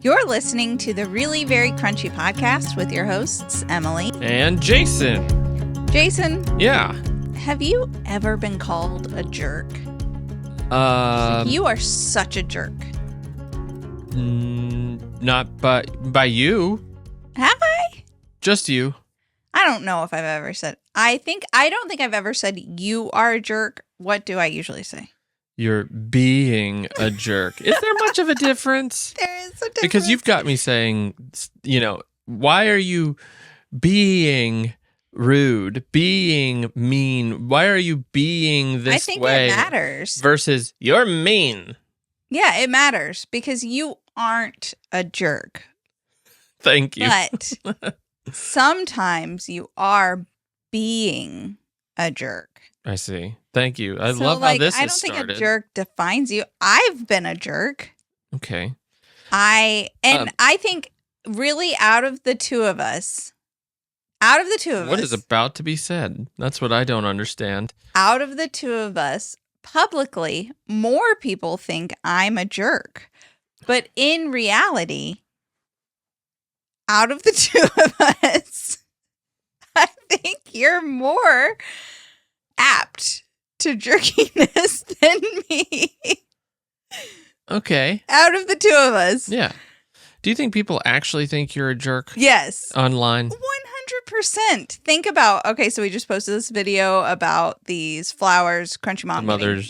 You're listening to the Really Very Crunchy podcast with your hosts, Emily and Jason. Jason. Yeah. Have you ever been called a jerk? You are such a jerk. Not by you. Have I? Just you. I don't know if I've ever said. I don't think I've ever said you are a jerk. What do I usually say? You're being a jerk. Is there much of a difference? There is a difference. Because you've got me saying, why are you being rude, being mean? Why are you being this way? I think it matters. Versus you're mean. Yeah, it matters because you aren't a jerk. Thank you. But sometimes you are being a jerk. I see. Thank you. I love how this I don't think a jerk defines you. I've been a jerk. Okay. I think really out of the two of us, what is about to be said? That's what I don't understand. Out of the two of us, publicly, more people think I'm a jerk. But in reality, out of the two of us, I think you're more apt to jerkiness than me. Okay. Out of the two of us. Yeah. Do you think people actually think you're a jerk? Yes. Online? 100%. Think about, okay, so we just posted this video about these flowers, Crunchy Mom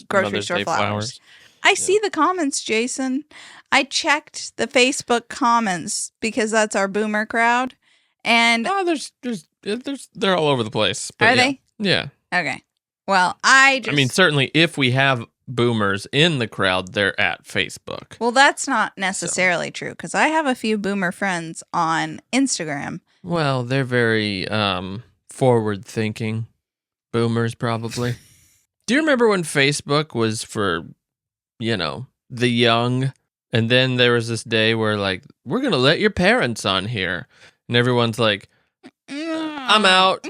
grocery store flowers. I see the comments, Jason. I checked the Facebook comments because that's our boomer crowd. And they're all over the place. Are they? Yeah. Okay. Well, certainly if we have boomers in the crowd, they're at Facebook. Well, that's not necessarily true because I have a few boomer friends on Instagram. Well, they're very forward-thinking boomers, probably. Do you remember when Facebook was for, the young? And then there was this day where, we're going to let your parents on here. And everyone's like, I'm out.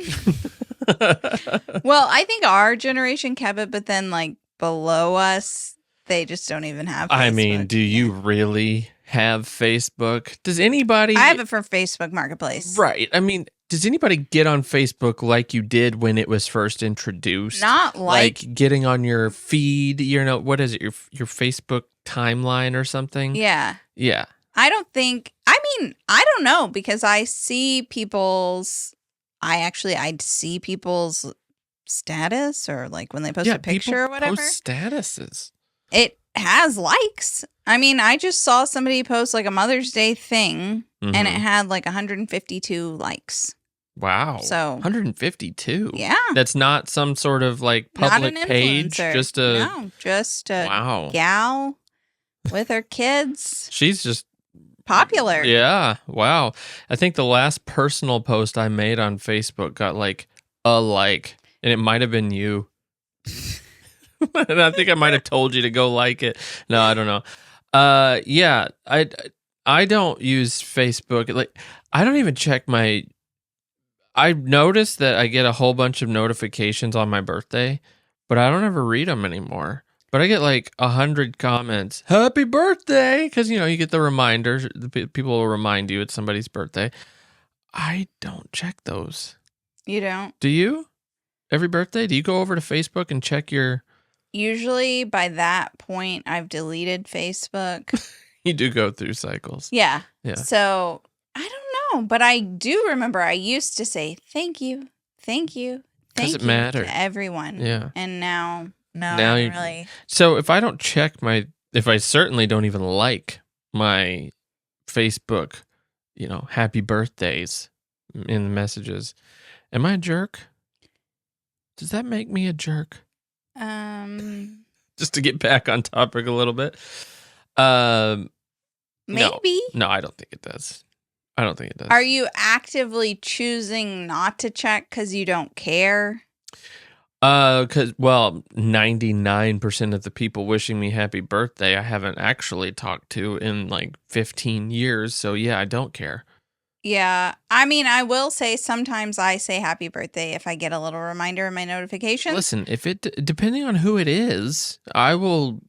Well, I think our generation kept it, but then, below us, they just don't even have Facebook. I mean, do you really have Facebook? Does anybody... I have it for Facebook Marketplace. Right. I mean, does anybody get on Facebook like you did when it was first introduced? Not like getting on your feed, what is it, your Facebook timeline or something? Yeah. Yeah. I don't know because I see people's status or when they post a picture or whatever. Post statuses. It has likes. I mean, I just saw somebody post a Mother's Day thing and it had 152 likes. Wow. So 152. Yeah. That's not some sort of public page. Just a wow. Gal with her kids. She's just popular. Yeah. Wow. I think the last personal post I made on Facebook got a like, and it might have been you. And I think I might have told you to go like it. No, I don't know. Yeah, I don't use Facebook. I don't even check I noticed that I get a whole bunch of notifications on my birthday, but I don't ever read them anymore. But I get 100 comments, happy birthday, because, you get the reminders. People will remind you it's somebody's birthday. I don't check those. You don't? Do you? Every birthday? Do you go over to Facebook and check your... Usually by that point, I've deleted Facebook. You do go through cycles. Yeah. Yeah. So, I don't know, but I do remember I used to say, thank you, thank you, thank you to everyone. Yeah. And now really. So if I don't check if I certainly don't even like my Facebook, happy birthdays in the messages, am I a jerk? Does that make me a jerk? Just to get back on topic a little bit. Maybe. No, I don't think it does. Are you actively choosing not to check because you don't care? 99% of the people wishing me happy birthday, I haven't actually talked to in 15 years. So yeah, I don't care. Yeah. I mean, I will say sometimes I say happy birthday if I get a little reminder in my notifications. Listen, depending on who it is, I will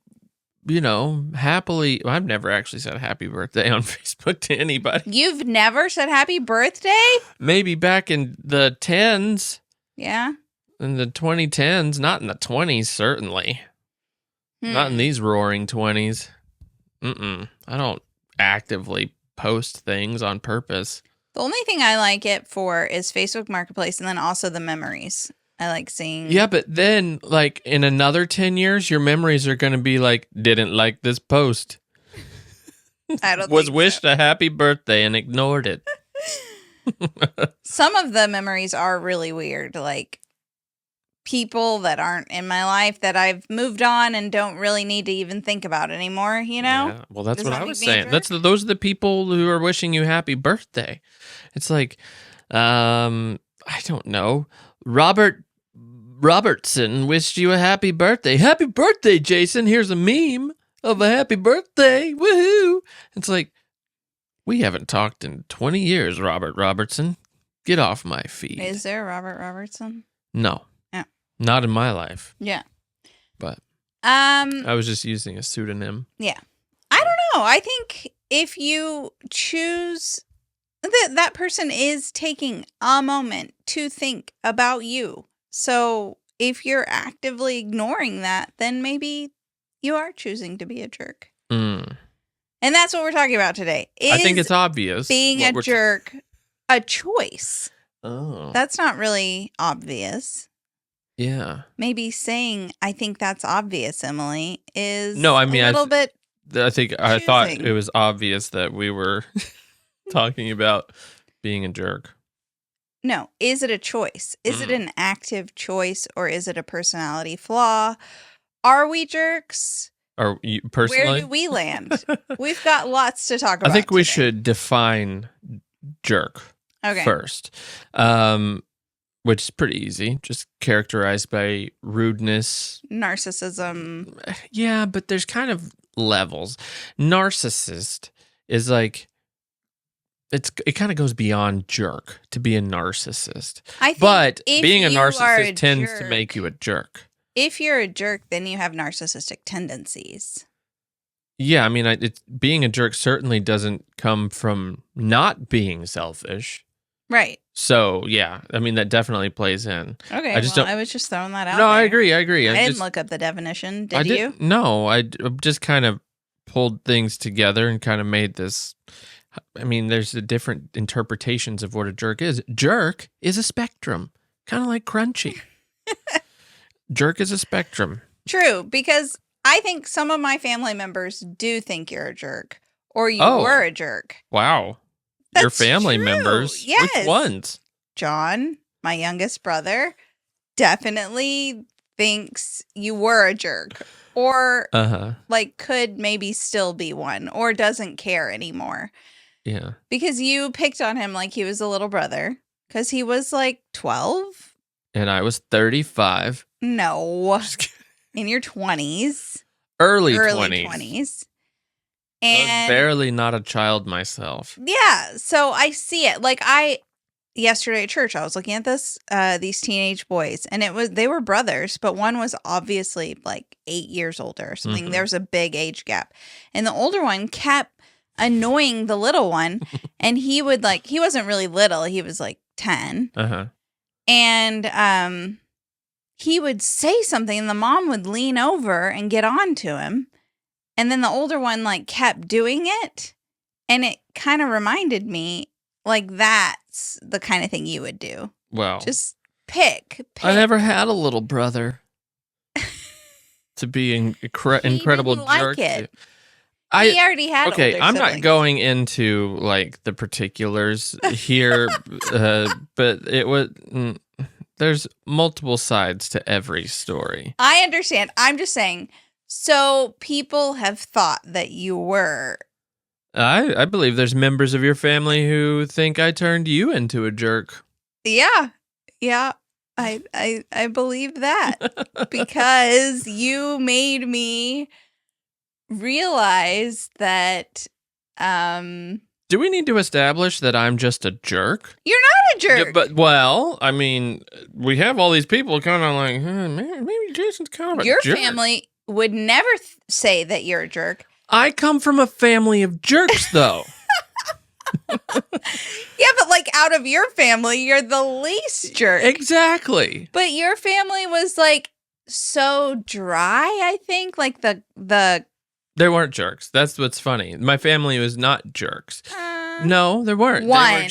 happily. I've never actually said happy birthday on Facebook to anybody. You've never said happy birthday? Maybe back in the 10s. Yeah. In the 2010s, not in the 20s, certainly. Not in these roaring 20s. I don't actively post things on purpose. The only thing I like it for is Facebook Marketplace and then also the memories. I like seeing. Yeah, but then, like, in another 10 years, your memories are going to be like, didn't like this post. I don't Was think wished so. a happy birthday and ignored it. Some of the memories are really weird. Like, people that aren't in my life that I've moved on and don't really need to even think about anymore, Yeah, well, that's Does what that I make was me a saying. jerk? Those are the people who are wishing you happy birthday. It's like, I don't know. Robertson wished you a happy birthday. Happy birthday, Jason. Here's a meme of a happy birthday. Woohoo. It's like, we haven't talked in 20 years, Robert Robertson. Get off my feed. Is there a Robert Robertson? No. Yeah. Not in my life. Yeah. But I was just using a pseudonym. Yeah. I don't know. I think if you choose that person is taking a moment to think about you. So if you're actively ignoring that, then maybe you are choosing to be a jerk. Mm. And that's what we're talking about today. I think it's obvious. Being a jerk a choice? Oh. That's not really obvious. Yeah. Maybe saying, I think that's obvious, Emily, is no, I mean, a little bit. I thought choosing. it was obvious that we were talking about being a jerk. No, is it a choice? Is it an active choice or is it a personality flaw? Are we jerks? Or you personally? Where do we land? We've got lots to talk about. I think we today. should define jerk first, which is pretty easy. Just characterized by rudeness, narcissism. Yeah, but there's kind of levels. Narcissist is like it kind of goes beyond jerk to be a narcissist. I think but if being a you are narcissist a tends to jerk- make you a jerk. If you're a jerk, then you have narcissistic tendencies. Yeah, I mean, being a jerk certainly doesn't come from not being selfish. Right. So, yeah, I mean, that definitely plays in. Okay, I was just throwing that out No, there. I agree. I didn't look up the definition. Did you? No, I just kind of pulled things together and kind of made this. I mean, there's the different interpretations of what a jerk is. Jerk is a spectrum, kind of like crunchy. Jerk is a spectrum. True, because I think some of my family members do think you're a jerk or you were a jerk. Wow. Your That's family true. members? Yes. Which ones? John, my youngest brother, definitely thinks you were a jerk or like could maybe still be one or doesn't care anymore. Yeah. Because you picked on him like he was a little brother because he was like 12. And I was 35. No. In your 20s. Early 20s. Early 20s. And I was barely not a child myself. yeah, so I see it. Like yesterday at church, I was looking at these teenage boys, and they were brothers, but one was obviously like 8 years older or something. Mhm. There was a big age gap, and the older one kept annoying the little one, and he wasn't really little, he was like 10, and he would say something, and the mom would lean over and get on to him. And then the older one like kept doing it. And it kind of reminded me like that's the kind of thing you would do. Well, Just pick. I never had a little brother to be incredible didn't like jerk. it. To. He already had Okay, older I'm not siblings. going into like the particulars here, but it was. There's multiple sides to every story. I understand. I'm just saying. So people have thought that you were. I believe there's members of your family who think I turned you into a jerk. Yeah. Yeah. I believe that because you made me realize that Do we need to establish that I'm just a jerk? you're not a jerk. Yeah, but well, I mean, we have all these people kind of like, maybe Jason's kind of a Your jerk. family would never say that you're a jerk. I come from a family of jerks, though. Yeah, but like out of your family, you're the least jerk. Exactly. But your family was like so dry, I think. Like the They weren't jerks. That's what's funny. My family was not jerks. No, they weren't. One.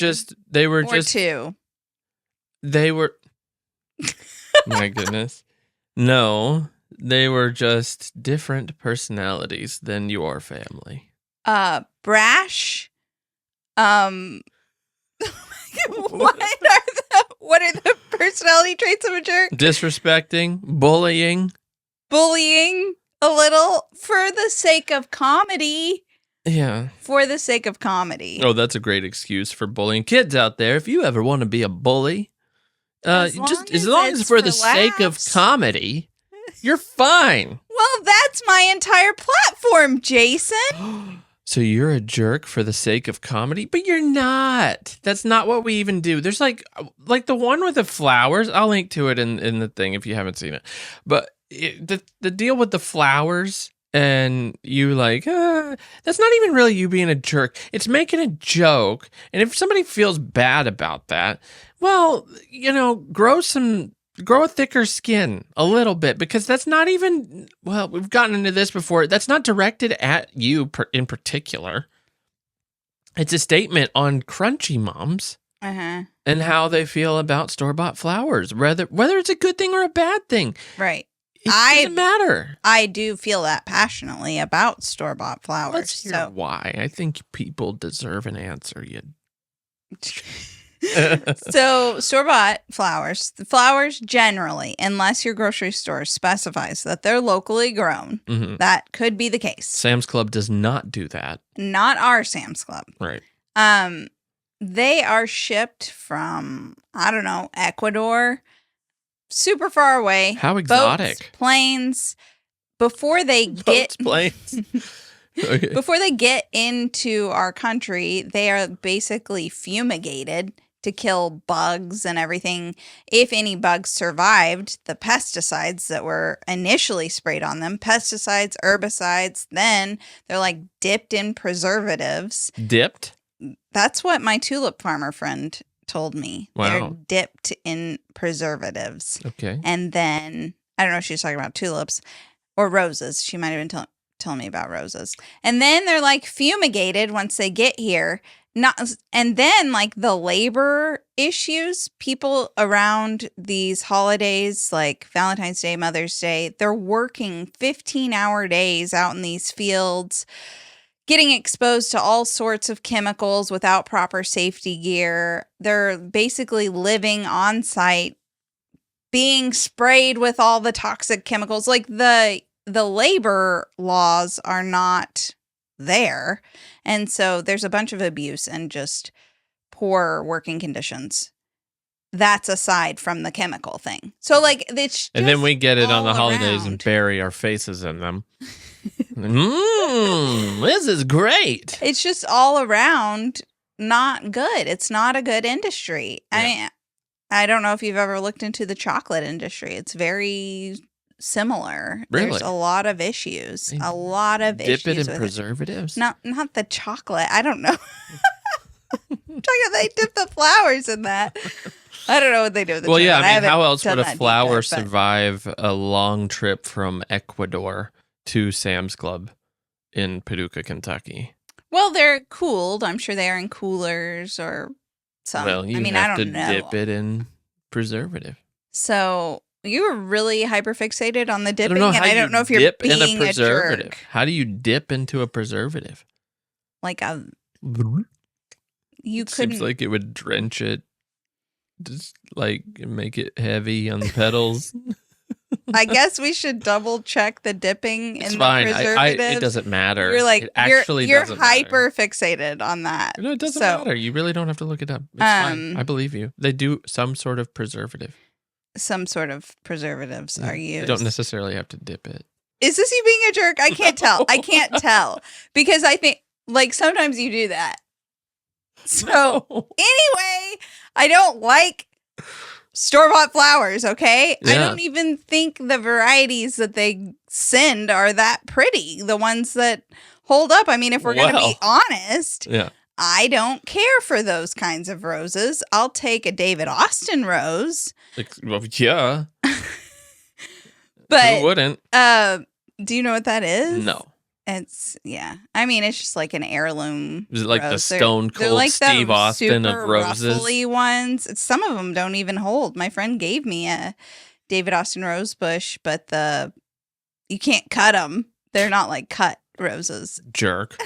They were or just two. They were My goodness. No, they were just different personalities than your family. Brash. What are the personality traits of a jerk? Disrespecting, bullying A little for the sake of comedy. Yeah. For the sake of comedy. Oh, that's a great excuse for bullying kids out there. If you ever want to be a bully, as long as for the sake of comedy, you're fine. Well, that's my entire platform, Jason. So you're a jerk for the sake of comedy, but you're not. That's not what we even do. There's like the one with the flowers. I'll link to it in the thing if you haven't seen it. But the deal with the flowers and you like, that's not even really you being a jerk. It's making a joke. And if somebody feels bad about that, well, grow a thicker skin a little bit, because that's not even, well, we've gotten into this before. That's not directed at you in particular. It's a statement on crunchy moms and how they feel about store-bought flowers, whether it's a good thing or a bad thing. Right. It doesn't matter. I do feel that passionately about store-bought flowers. Let's hear why. I think people deserve an answer. So store-bought flowers, the flowers generally, unless your grocery store specifies that they're locally grown, that could be the case. Sam's Club does not do that. Not our Sam's Club. Right. They are shipped from, I don't know, Ecuador, super far away. How exotic. Boats, planes. Before they get planes. Okay. Before they get into our country, they are basically fumigated to kill bugs and everything. If any bugs survived the pesticides that were initially sprayed on them, pesticides, herbicides, then they're like dipped in preservatives. Dipped? That's what my tulip farmer friend told me. Wow. They're dipped in preservatives. Okay. And then, I don't know if she was talking about tulips or roses. She might have been telling me about roses. And then they're like fumigated once they get here. And then like the labor issues, people around these holidays like Valentine's Day, Mother's Day, they're working 15-hour days out in these fields, getting exposed to all sorts of chemicals without proper safety gear. They're basically living on site, being sprayed with all the toxic chemicals. Like the labor laws are not there. And so there's a bunch of abuse and just poor working conditions. That's aside from the chemical thing. So like it's just and then we get it on the holidays around. And bury our faces in them. This is great. It's just all around not good. It's not a good industry. Yeah. I mean, I don't know if you've ever looked into the chocolate industry. It's very similar. Really? There's a lot of issues. A lot of issues. Dip it in with preservatives? Not the chocolate. I don't know. They dip the flowers in that. I don't know what they do with the chocolate. Yeah, I mean, how else would a that flower deep dive, survive a long trip from Ecuador to Sam's Club in Paducah, Kentucky? Well, they're cooled. I'm sure they are in coolers or something. Well, you I have don't to know. dip it in preservative. So you were really hyper-fixated on the dipping, I I don't know if you're dip being in a preservative. jerk. How do you dip into a preservative? Like you couldn't. Seems like it would drench it, just like make it heavy on the petals. I guess we should double check the dipping It's in fine. the preservative. It doesn't matter. You're like it actually you're doesn't matter. hyper fixated on that. No, it doesn't So, matter. You really don't have to look it up. It's fine. I believe you. They do some sort of preservative. Some sort of preservatives are used. You don't necessarily have to dip it. Is this you being a jerk? I can't tell. I can't tell because I think like sometimes you do that. So No. anyway, I don't like store-bought flowers, okay? I Yeah. don't even think the varieties that they send are that pretty. The ones that hold up. I mean, if we're going to be honest, Yeah. I don't care for those kinds of roses. I'll take a David Austin rose. Well, yeah. But who wouldn't? do you know what that is? No. It's I mean, it's just like an heirloom. Is it like rose. the Stone They're Cold like Steve the Austin of super roses? ruffly ones. Some of them don't even hold. My friend gave me a David Austin rose bush, but you can't cut them. They're not like cut roses. Jerk.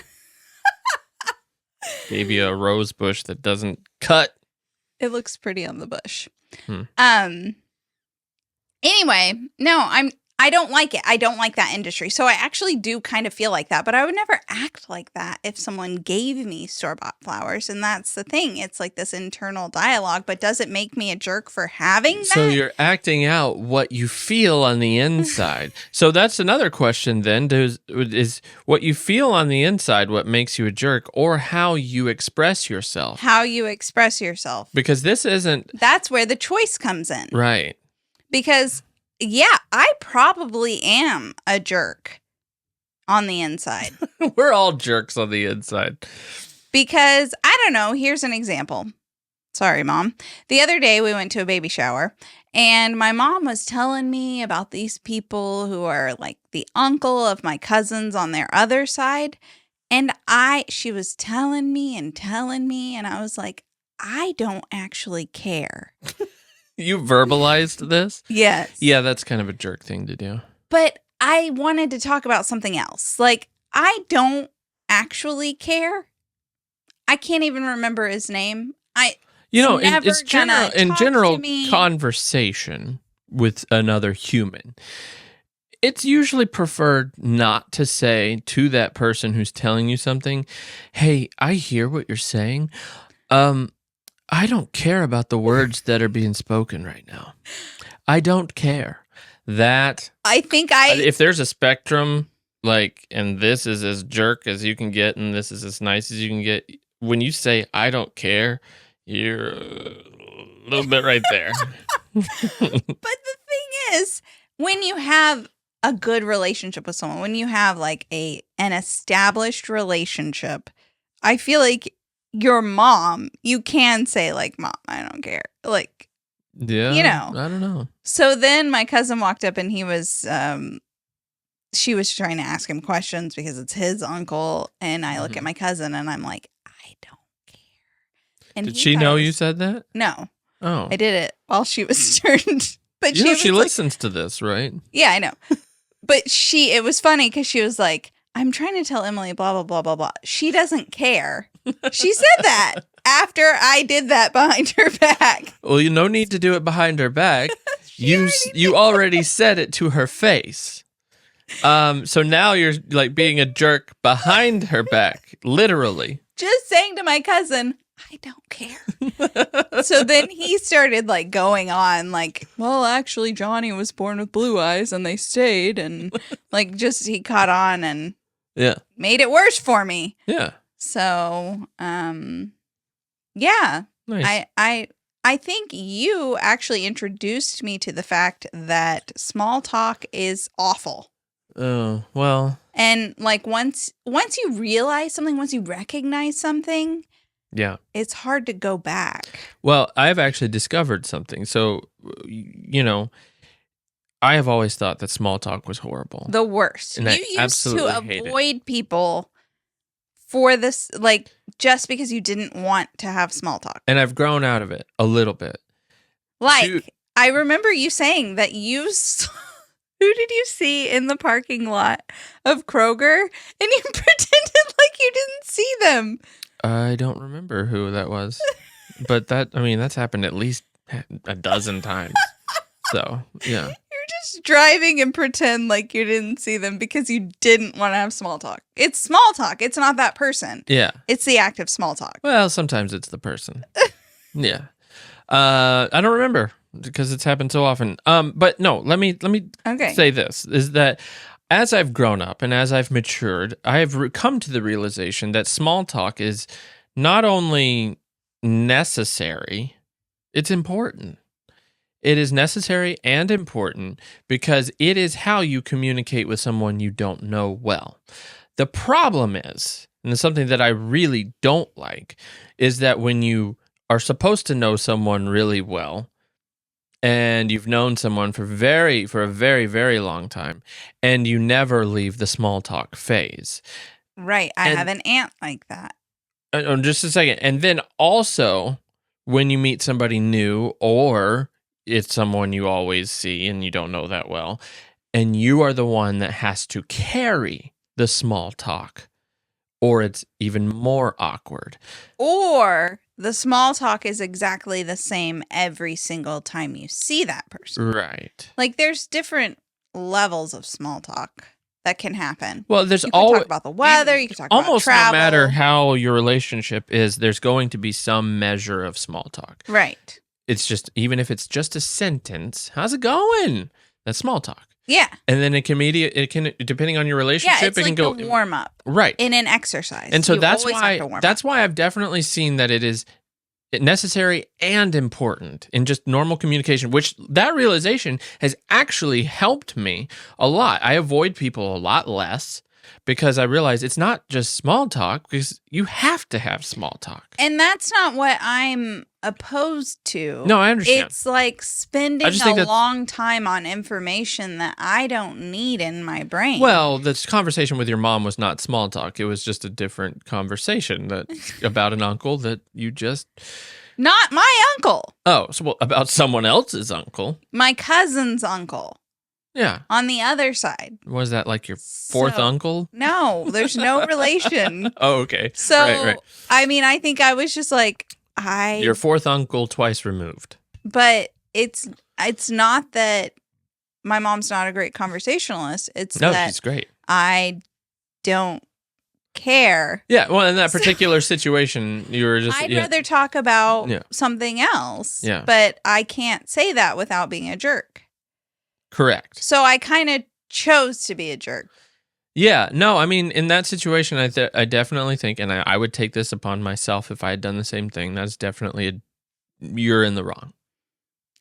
Gave you a rose bush that doesn't cut. It looks pretty on the bush. Hmm. Anyway, no, I don't like it. I don't like that industry. So I actually do kind of feel like that, but I would never act like that if someone gave me store-bought flowers. And that's the thing. It's like this internal dialogue, but does it make me a jerk for having that? So you're acting out what you feel on the inside. So that's another question then. Is what you feel on the inside what makes you a jerk, or how you express yourself? How you express yourself. Because this isn't... That's where the choice comes in. Right. Because... yeah, I probably am a jerk on the inside. We're all jerks on the inside. Because, I don't know, here's an example. Sorry, Mom. The other day we went to a baby shower, and my mom was telling me about these people who are like the uncle of my cousins on their other side. And she was telling me, and I was like, I don't actually care. You verbalized this? Yes. Yeah, that's kind of a jerk thing to do. But I wanted to talk about something else. Like, I don't actually care. I can't even remember his name. It's general me. Conversation with another human. It's usually preferred not to say to that person who's telling you something, hey, I hear what you're saying. I don't care about the words that are being spoken right now. I don't care. If there's a spectrum, like, and this is as jerk as you can get, and this is as nice as you can get, when you say, I don't care, you're a little bit right there. But the thing is, when you have a good relationship with someone, when you have like an established relationship, I feel like your mom, you can say like, Mom, I don't care. Like, yeah, I don't know. So then my cousin walked up and she was trying to ask him questions because it's his uncle. And I look at my cousin and I'm like, I don't care. And did she know you said that? No. Oh. I did it while she was turned. But she listens to this, right? Yeah, I know. But it was funny because she was like, I'm trying to tell Emily blah, blah, blah, blah, blah. She doesn't care. She said that after I did that behind her back. Well, no need to do it behind her back. You already said it to her face. So now you're like being a jerk behind her back, literally. Just saying to my cousin, I don't care. So then he started like going on like, well, actually Johnny was born with blue eyes and they stayed, and like just he caught on and made it worse for me. Yeah. So, yeah. Nice. I think you actually introduced me to the fact that small talk is awful. Oh, well. And like once you realize something, once you recognize something, yeah, it's hard to go back. Well, I've actually discovered something. So, I have always thought that small talk was horrible. The worst. And you used to avoid people for this, like, just because you didn't want to have small talk. And I've grown out of it a little bit. Like, I remember you saying that you who did you see in the parking lot of Kroger? And you pretended like you didn't see them. I don't remember who that was. But that's happened at least a dozen times. So, yeah. You're just driving and pretend like you didn't see them because you didn't want to have small talk. It's small talk. It's not that person. Yeah. It's the act of small talk. Well, sometimes it's the person. Yeah. I don't remember because it's happened so often. But no, let me say this, is that as I've grown up and as I've matured, I have come to the realization that small talk is not only necessary, it's important. It is necessary and important because it is how you communicate with someone you don't know well. The problem is, and it's something that I really don't like, is that when you are supposed to know someone really well, and you've known someone for a very, very long time, and you never leave the small talk phase. Right. I have an aunt like that. Just a second. And then also, when you meet somebody new, or it's someone you always see and you don't know that well, and you are the one that has to carry the small talk, or it's even more awkward. Or the small talk is exactly the same every single time you see that person. Right. Like, there's different levels of small talk that can happen. Well, there's you can talk about the weather, you can talk about almost travel. no matter how your relationship is, there's going to be some measure of small talk. Right. It's just, even if it's just a sentence, how's it going? That's small talk. Yeah. And then it can depending on your relationship, it's it like can go a warm up. Right. In an exercise. And so you that's always have to warm up. why I've definitely seen that it is necessary and important in just normal communication, which that realization has actually helped me a lot. I avoid people a lot less because I realize it's not just small talk, because you have to have small talk. And that's not what I'm opposed to. No, I understand. It's like spending a long time on information that I don't need in my brain. Well, this conversation with your mom was not small talk. It was just a different conversation about an uncle that you just... Not my uncle. Oh, so about someone else's uncle. My cousin's uncle. Yeah. On the other side. Was that like your fourth uncle? No, there's no relation. Oh, okay. So, right. I mean, I think I was just like, Your fourth uncle twice removed. But it's not that my mom's not a great conversationalist. It's that she's great. I don't care. Yeah, well, in that particular situation, you were just... I'd rather talk about something else. Yeah. But I can't say that without being a jerk. Correct. So I kind of chose to be a jerk. Yeah, no, I mean, in that situation, I definitely think, and I would take this upon myself if I had done the same thing, that's definitely you're in the wrong.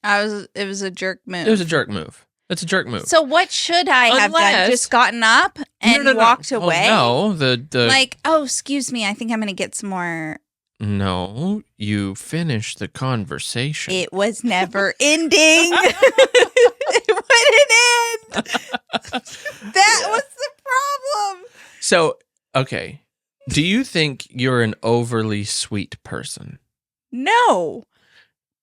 It was a jerk move. It was a jerk move. It's a jerk move. So what should I have done? Just gotten up and walked away? Oh, no, the like, oh, excuse me, I think I'm going to get some more. No, you finished the conversation. It was never ending. It wouldn't end. That was the problem. So, okay. Do you think you're an overly sweet person? No.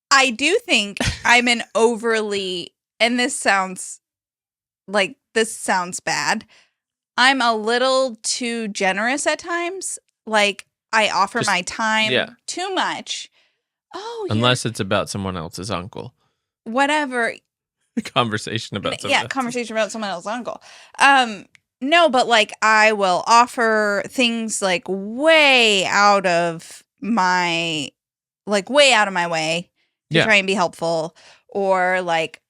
I do think I'm an overly, and this sounds bad. I'm a little too generous at times. Like, I offer my time too much. Oh, unless it's about someone else's uncle. Whatever. Conversation about someone else. Conversation about someone else's uncle. No, but like I will offer things like way out of my way to try and be helpful, or like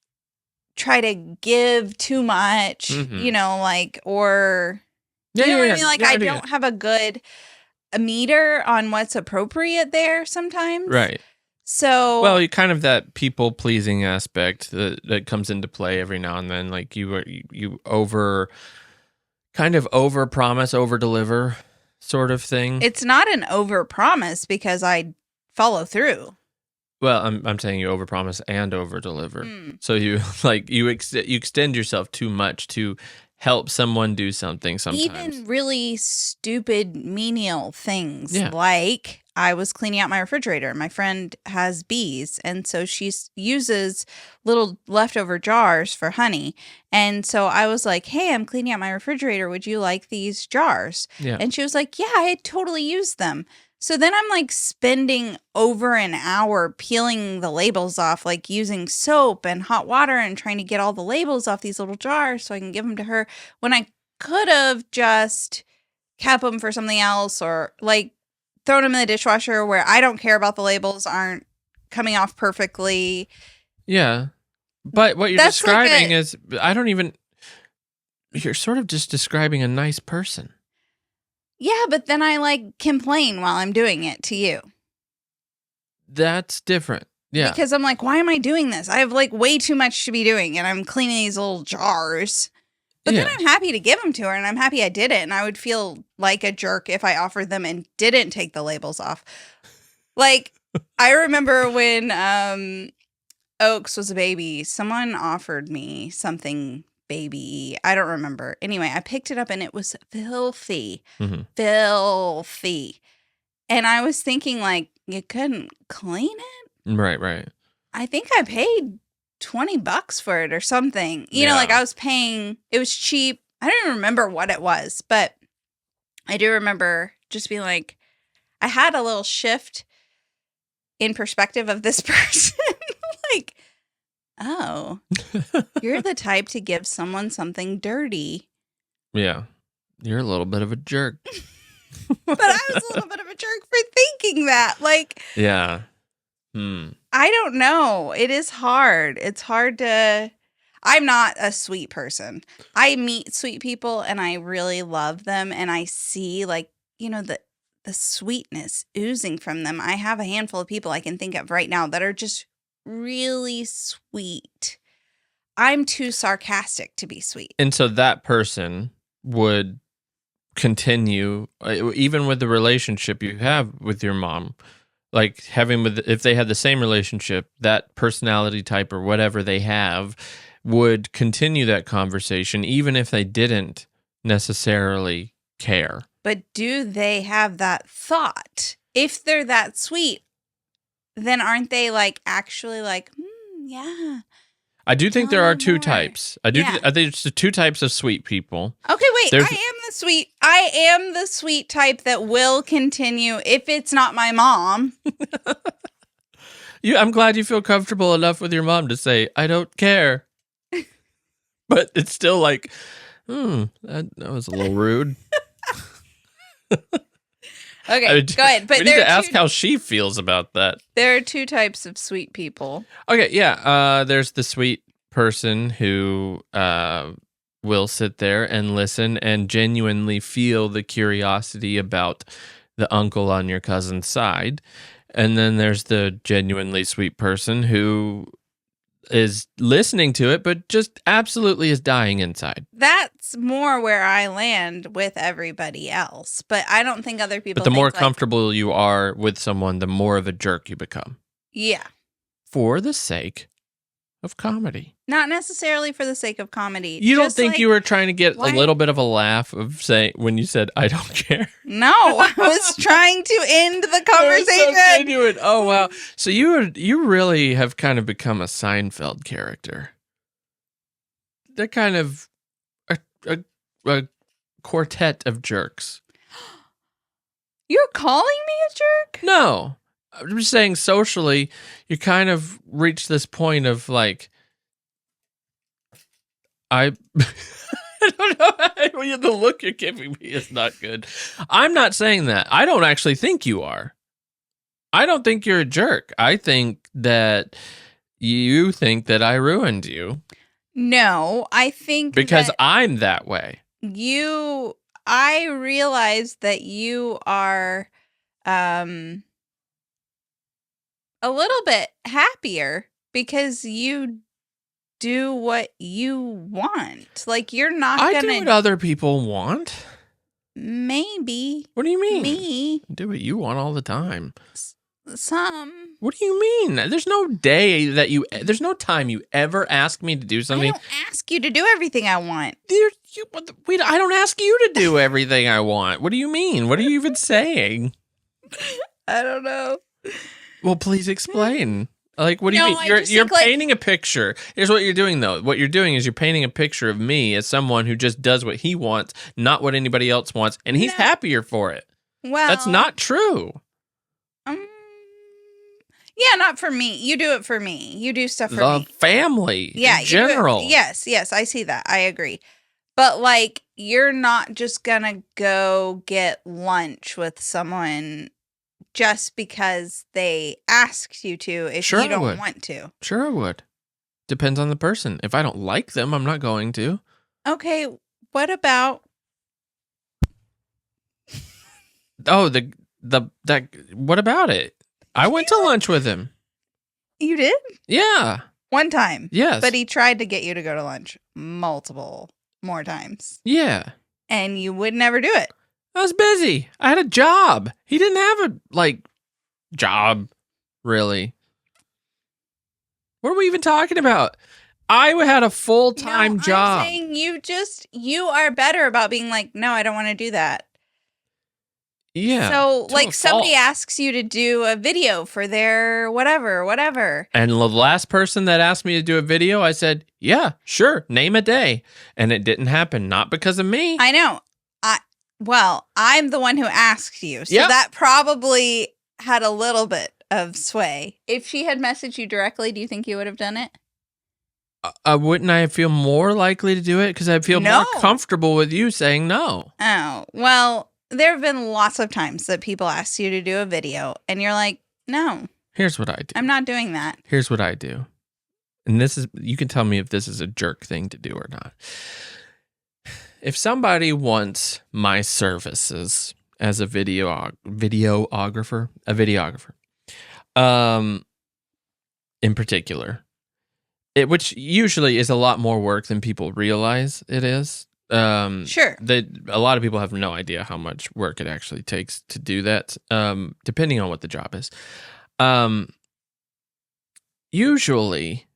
try to give too much, you know, like, or you know what I mean? Like I don't have a good meter on what's appropriate there sometimes. Right. So, well, you kind of that people pleasing aspect that comes into play every now and then. Like you over promise, over deliver sort of thing. It's not an over promise because I follow through. Well, I'm saying you over promise and over deliver. So you you extend yourself too much to help someone do something sometimes. Even really stupid, menial things like I was cleaning out my refrigerator. My friend has bees, and so she uses little leftover jars for honey. And so I was like, hey, I'm cleaning out my refrigerator. Would you like these jars? Yeah. And she was like, yeah, I totally used them. So then I'm like spending over an hour peeling the labels off, like using soap and hot water and trying to get all the labels off these little jars so I can give them to her, when I could have just kept them for something else, or like thrown them in the dishwasher where I don't care about the labels aren't coming off perfectly. Yeah. But what you're describing is, you're sort of just describing a nice person. Yeah, but then I like complain while I'm doing it to you. That's different. Yeah. Because I'm like, why am I doing this? I have like way too much to be doing, and I'm cleaning these little jars. But then I'm happy to give them to her, and I'm happy I did it. And I would feel like a jerk if I offered them and didn't take the labels off. Like, I remember when Oaks was a baby, someone offered me something baby. I don't remember. Anyway, I picked it up, and it was filthy. Mm-hmm. Filthy. And I was thinking, like, you couldn't clean it? Right. I think I paid $20 for it or something. You know, like I was paying, it was cheap. I don't even remember what it was, but I do remember just being like, I had a little shift in perspective of this person. Like, oh, you're the type to give someone something dirty. Yeah. You're a little bit of a jerk. But I was a little bit of a jerk for thinking that. Like, yeah. I don't know. It is hard. It's hard to. I'm not a sweet person. I meet sweet people and I really love them, and I see, like, you know, the sweetness oozing from them. I have a handful of people I can think of right now that are just really sweet. I'm too sarcastic to be sweet. And so that person would continue, even with the relationship you have with your mom, like having if they had the same relationship, that personality type or whatever they have would continue that conversation, even if they didn't necessarily care. But do they have that thought? If they're that sweet, then aren't they like actually like, yeah. I do think there are two more. types. I think there's the two types of sweet people. Okay, wait. I am the sweet type that will continue if it's not my mom. I'm glad you feel comfortable enough with your mom to say, I don't care. But it's still like, that was a little rude. Okay, go ahead. But we need to ask how she feels about that. There are two types of sweet people. Okay, yeah. There's the sweet person who will sit there and listen and genuinely feel the curiosity about the uncle on your cousin's side. And then there's the genuinely sweet person who is listening to it, but just absolutely is dying inside. That's more where I land with everybody else. But I don't think other people. But the more comfortable you are with someone, the more of a jerk you become. Yeah. For the sake of comedy. Not necessarily for the sake of comedy. You don't think you were trying to get a little bit of a laugh of saying when you said, I don't care? No, I was trying to end the conversation. So genuine. Oh, wow. So you really have kind of become a Seinfeld character. They're kind of a quartet of jerks. You're calling me a jerk? No. I'm just saying socially, you kind of reach this point of like, I don't know. The look you're giving me is not good. I'm not saying that. I don't actually think you are. I don't think you're a jerk. I think that you think that I ruined you. No, I think because I'm that way. I realize that you are a little bit happier because you do what you want. Like, you're not gonna... I do what other people want. Maybe. What do you mean? Me. I do what you want all the time. Some. What do you mean? There's no day that there's no time you ever ask me to do something. I don't ask you to do everything I want. I don't ask you to do everything I want. What do you mean? What are you even saying? I don't know. Well, please explain. Like, what do you mean? You're painting a picture. Here's what you're doing, though. What you're doing is you're painting a picture of me as someone who just does what he wants, not what anybody else wants, and he's happier for it. Well, that's not true. Yeah, not for me. You do it for me. You do stuff for me. The family, in general. Yes, I see that. I agree. But, like, you're not just gonna go get lunch with someone just because they asked you to if you don't want to. Sure I would. Depends on the person. If I don't like them, I'm not going to. Okay, what about... Oh, what about it? I went to lunch with him. You did? Yeah. One time. Yes. But he tried to get you to go to lunch multiple more times. Yeah. And you would never do it. I was busy. I had a job. He didn't have a, job, really. What are we even talking about? I had a full-time job. I'm saying you are better about being like, no, I don't want to do that. Yeah. So, somebody asks you to do a video for their whatever. And the last person that asked me to do a video, I said, yeah, sure, name a day. And it didn't happen, not because of me. I know. I'm the one who asked you. So that probably had a little bit of sway. If she had messaged you directly, do you think you would have done it? Wouldn't I feel more likely to do it? Because I'd feel more comfortable with you saying no. Oh, well, there have been lots of times that people ask you to do a video and you're like, no. Here's what I do. I'm not doing that. Here's what I do. And you can tell me if this is a jerk thing to do or not. If somebody wants my services as a videographer, in particular, which usually is a lot more work than people realize it is. Sure. A lot of people have no idea how much work it actually takes to do that, depending on what the job is. Usually,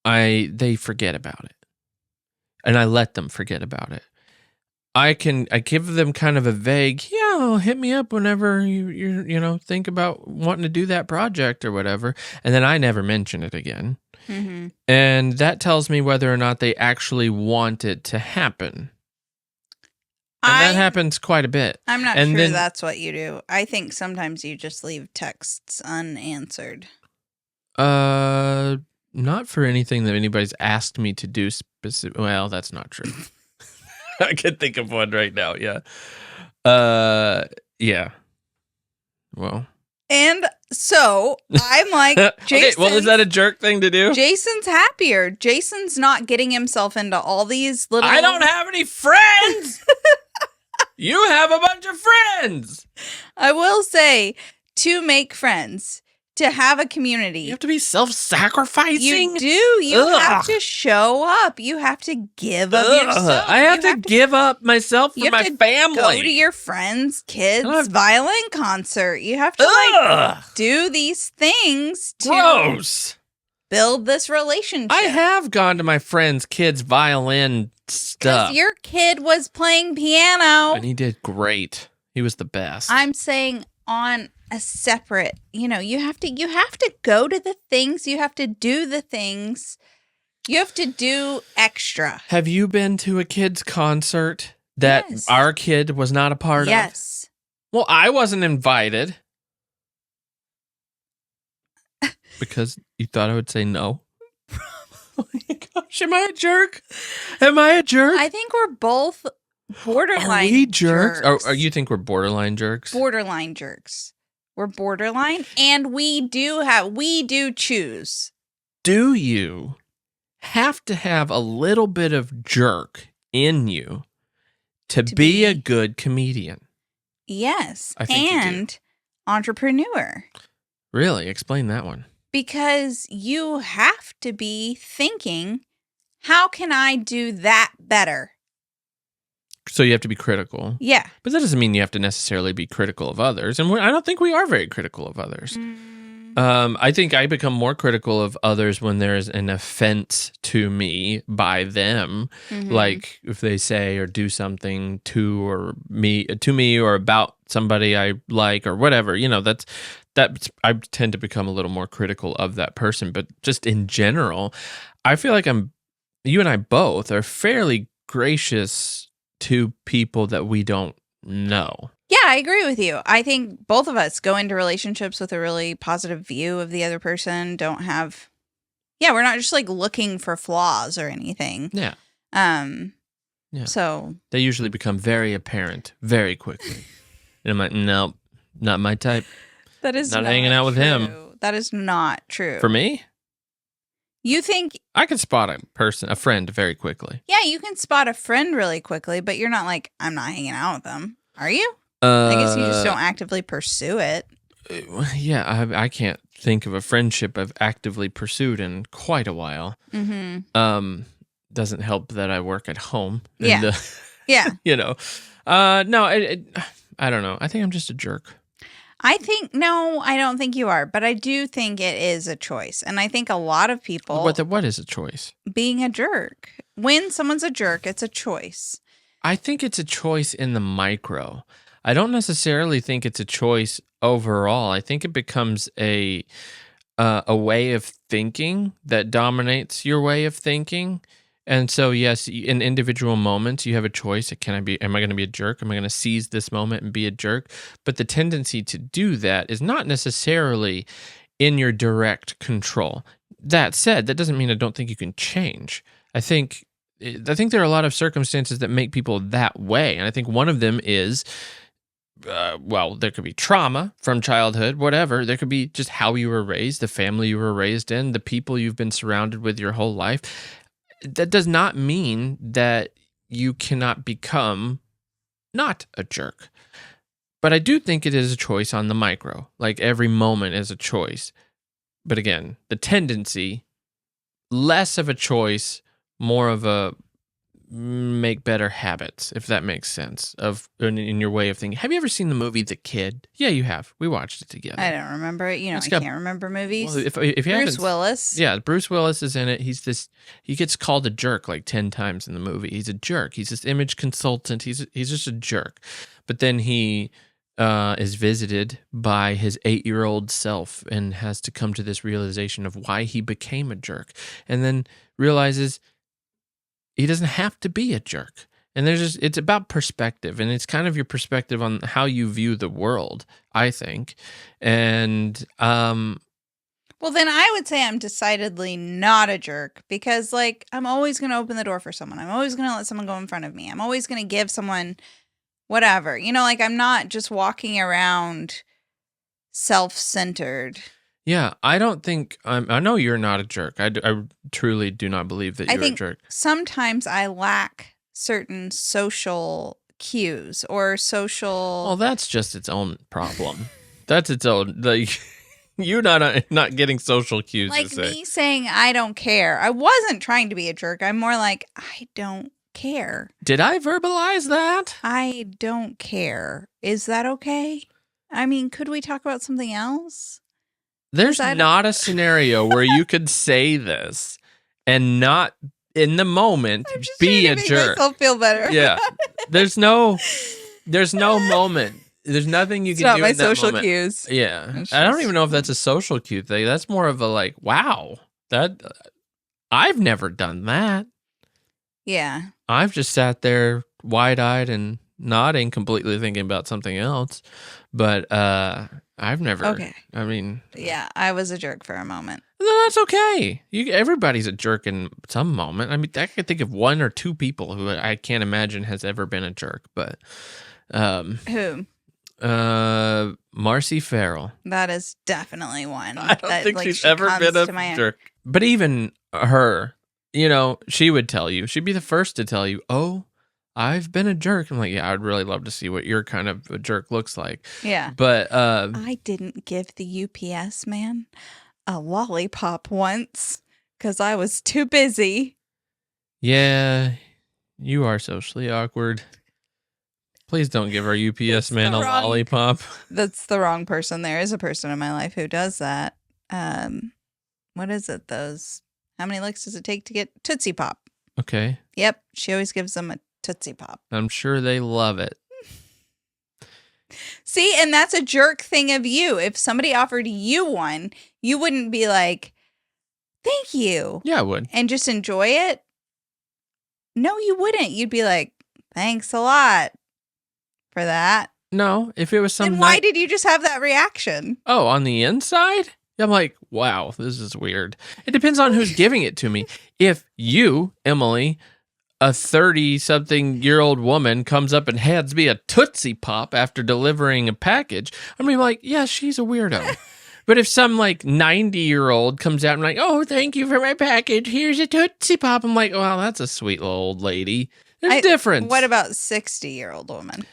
they forget about it, and I let them forget about it. I give them kind of a vague, hit me up whenever you think about wanting to do that project or whatever, and then I never mention it again. Mm-hmm. And that tells me whether or not they actually want it to happen. And that happens quite a bit. I'm not sure that's what you do. I think sometimes you just leave texts unanswered. Not for anything that anybody's asked me to do specific. Well, that's not true. I can think of one right now. Yeah. Yeah. Well. And so I'm like, Jason. Okay, well, is that a jerk thing to do? Jason's happier. Jason's not getting himself into all these little. I don't have any friends. You have a bunch of friends. I will say, to make friends, to have a community. You have to be self-sacrificing. You do. You have to show up. You have to give of yourself. I have to give up myself for my family. Go to your friend's kids' violin concert. You have to do these things to build this relationship. I have gone to my friend's kids' violin stuff. Because your kid was playing piano. And he did great. He was the best. I'm saying on a separate, you have to go to the things, you have to do the things, you have to do extra. Have you been to a kid's concert that our kid was not a part of? Yes. Well, I wasn't invited. Because you thought I would say no? Oh my gosh, am I a jerk? I think we're both borderline. Are we jerks? Or you think we're borderline jerks? Borderline jerks. We're borderline, and we do choose. Do you have to have a little bit of jerk in you to be a good comedian? Yes, I think and entrepreneur. Really? Explain that one. Because you have to be thinking, how can I do that better? So you have to be critical. Yeah. But that doesn't mean you have to necessarily be critical of others. And I don't think we are very critical of others. I think I become more critical of others when there's an offense to me by them. Mm-hmm. Like if they say or do something to me or about somebody I like or whatever, that's I tend to become a little more critical of that person. But just in general, I feel like you and I both are fairly gracious to people that we don't know. Yeah, I agree with you. I think both of us go into relationships with a really positive view of the other person. We're not just like looking for flaws or anything. Yeah. Yeah. So they usually become very apparent very quickly. And I'm like, nope, not my type. That is not hanging out with him. That is not true. For me? You think I can spot a friend very quickly. Yeah, you can spot a friend really quickly, but you're not like, I'm not hanging out with them. Are you? I guess you just don't actively pursue it. Yeah, I can't think of a friendship I've actively pursued in quite a while. Mm-hmm. Doesn't help that I work at home. Yeah. And, Yeah. no, I don't know. I think I'm just a jerk. No, I don't think you are, but I do think it is a choice. And I think a lot of people What is a choice? being a jerk. When someone's a jerk, it's a choice. I think it's a choice in the micro. I don't necessarily think it's a choice overall. I think it becomes a way of thinking that dominates your way of thinking. And so, yes, in individual moments, you have a choice. Am I going to be a jerk? Am I going to seize this moment and be a jerk? But the tendency to do that is not necessarily in your direct control. That said, that doesn't mean I don't think you can change. I think there are a lot of circumstances that make people that way. And I think one of them is, there could be trauma from childhood, whatever. There could be just how you were raised, the family you were raised in, the people you've been surrounded with your whole life. That does not mean that you cannot become not a jerk. But I do think it is a choice on the micro. Like every moment is a choice. But again, the tendency, less of a choice, more of a make better habits, if that makes sense, in your way of thinking. Have you ever seen the movie The Kid? Yeah, you have. We watched it together. I don't remember it. I can't remember movies. Well, if you Bruce Willis. Yeah, Bruce Willis is in it. He gets called a jerk like 10 times in the movie. He's a jerk. He's this image consultant. He's just a jerk. But then he is visited by his 8-year-old self and has to come to this realization of why he became a jerk, and then realizes he doesn't have to be a jerk. And it's about perspective, and it's kind of your perspective on how you view the world, I think. And well, then I would say I'm decidedly not a jerk, because I'm always going to open the door for someone. I'm always going to let someone go in front of me. I'm always going to give someone whatever. I'm not just walking around self-centered. Yeah, I don't think I know you're not a jerk. I truly do not believe that you're a jerk. Sometimes I lack certain social cues or social. Well, that's just its own problem. That's its own. You're not getting social cues. Like me saying I don't care. I wasn't trying to be a jerk. I'm more like I don't care. Did I verbalize that? I don't care. Is that okay? I mean, could we talk about something else? There's not a scenario where you could say this and not in the moment be a jerk. Myself feel better. Yeah. There's no moment. There's nothing you can do in that moment. It's not my social cues. Yeah. I don't even know if that's a social cue thing. That's more of a wow, that I've never done that. Yeah. I've just sat there wide-eyed and nodding, completely thinking about something else. But I've never. Okay. I mean. Yeah, I was a jerk for a moment. No, that's okay. Everybody's a jerk in some moment. I mean, I can think of one or two people who I can't imagine has ever been a jerk. But who? Marcy Farrell. That is definitely one. I don't think she's ever been a jerk. But even her, she would tell you. She'd be the first to tell you, "Oh, I've been a jerk." I'm like, yeah, I'd really love to see what your kind of a jerk looks like. Yeah. But I didn't give the UPS man a lollipop once because I was too busy. Yeah, you are socially awkward. Please don't give our UPS man a lollipop. That's the wrong person. There is a person in my life who does that. What is it? How many licks does it take to get Tootsie Pop? Okay. Yep. She always gives them a Tootsie Pop. I'm sure they love it. See, and that's a jerk thing of you. If somebody offered you one, you wouldn't be like, thank you. Yeah, I would. And just enjoy it. No, you wouldn't. You'd be like, thanks a lot for that. No, if it was something. Then why did you just have that reaction? Oh, on the inside? I'm like, wow, this is weird. It depends on who's giving it to me. If you, Emily, a 30-something-year-old woman, comes up and hands me a Tootsie Pop after delivering a package, I'm gonna be like, yeah, she's a weirdo. But if some 90-year-old comes out and like, oh, thank you for my package, here's a Tootsie Pop, I'm like, well, that's a sweet little old lady. There's a difference. What about 60-year-old woman?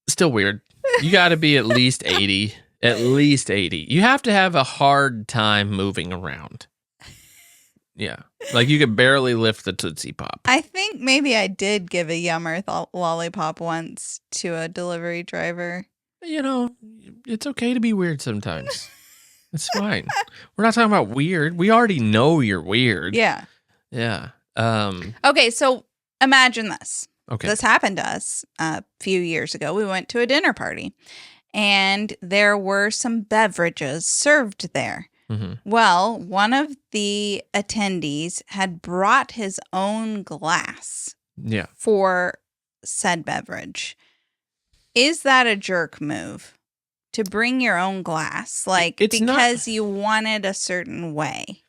Still weird. You got to be at least 80. At least 80. You have to have a hard time moving around. Yeah. Like you could barely lift the Tootsie Pop. I think maybe I did give a Yummer lollipop once to a delivery driver. You know, it's okay to be weird sometimes. It's fine. We're not talking about weird. We already know you're weird. Yeah. Yeah. Okay, so imagine this. Okay. This happened to us a few years ago. We went to a dinner party, and there were some beverages served there. Mm-hmm. Well, one of the attendees had brought his own glass for said beverage. Is that a jerk move? To bring your own glass? Like, it's because you wanted a certain way?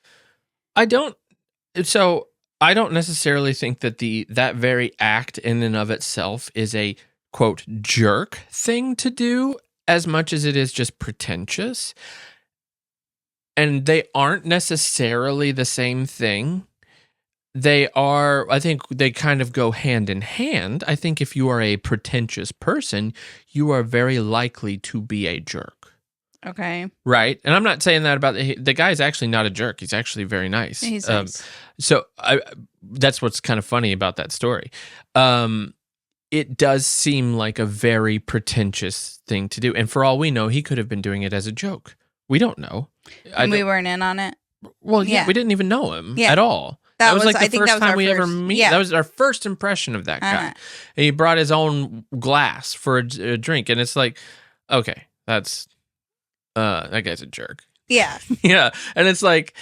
I don't necessarily think that that very act in and of itself is a, quote, jerk thing to do as much as it is just pretentious. And they aren't necessarily the same thing. I think they kind of go hand in hand. I think if you are a pretentious person, you are very likely to be a jerk. Okay. Right. And I'm not saying that about the guy's actually not a jerk. He's actually very nice. He's nice. So that's what's kind of funny about that story. It does seem like a very pretentious thing to do. And for all we know, he could have been doing it as a joke. We don't know. And we weren't in on it? Well, yeah, we didn't even know him at all. That was like the first time we ever meet. Yeah. That was our first impression of that guy. And he brought his own glass for a drink. And it's like, okay, that guy's a jerk. Yeah. Yeah. And it's like,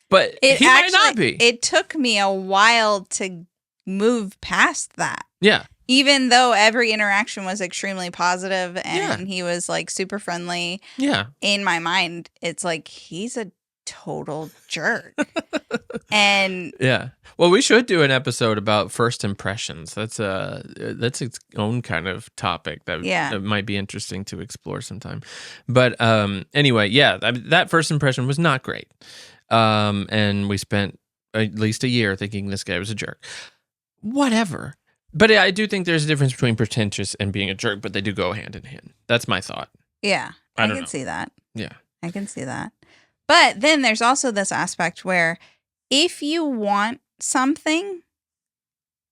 but he might not be. It took me a while to move past that. Yeah. Even though every interaction was extremely positive and he was like super friendly. Yeah. In my mind, it's like, he's a total jerk. And yeah. Well, we should do an episode about first impressions. That's its own kind of topic that might be interesting to explore sometime. But anyway, that first impression was not great. And we spent at least a year thinking this guy was a jerk. Whatever. But I do think there's a difference between pretentious and being a jerk, but they do go hand in hand. That's my thought. Yeah. I can see that. Yeah. I can see that. But then there's also this aspect where if you want something,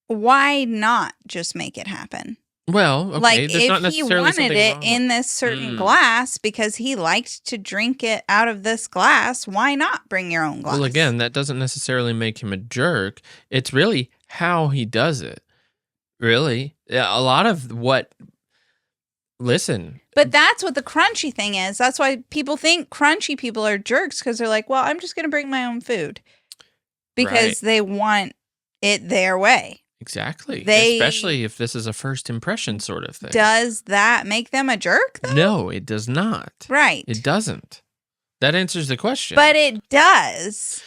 why not just make it happen? Well, okay. Like, if he wanted it in this certain glass because he liked to drink it out of this glass, why not bring your own glass? Well, again, that doesn't necessarily make him a jerk. It's really how he does it. Really? Yeah, a lot of what... Listen. But that's what the crunchy thing is. That's why people think crunchy people are jerks, because they're like, well, I'm just going to bring my own food. Because they want it their way. Exactly. Especially if this is a first impression sort of thing. Does that make them a jerk, though? No, it does not. Right. It doesn't. That answers the question. But it does.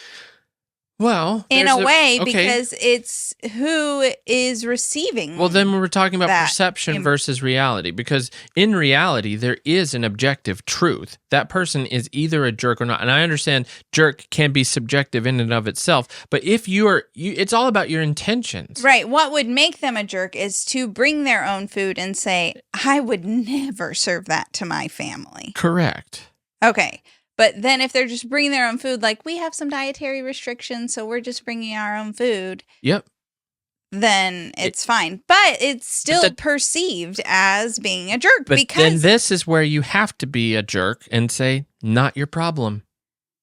Well, in a way, because it's who is receiving. Well, then we're talking about perception versus reality, because in reality, there is an objective truth. That person is either a jerk or not. And I understand jerk can be subjective in and of itself, but if it's all about your intentions. Right. What would make them a jerk is to bring their own food and say, I would never serve that to my family. Correct. Okay. But then if they're just bringing their own food, like, we have some dietary restrictions, so we're just bringing our own food. Yep. Then it's fine. But it's still perceived as being a jerk. But then this is where you have to be a jerk and say, not your problem.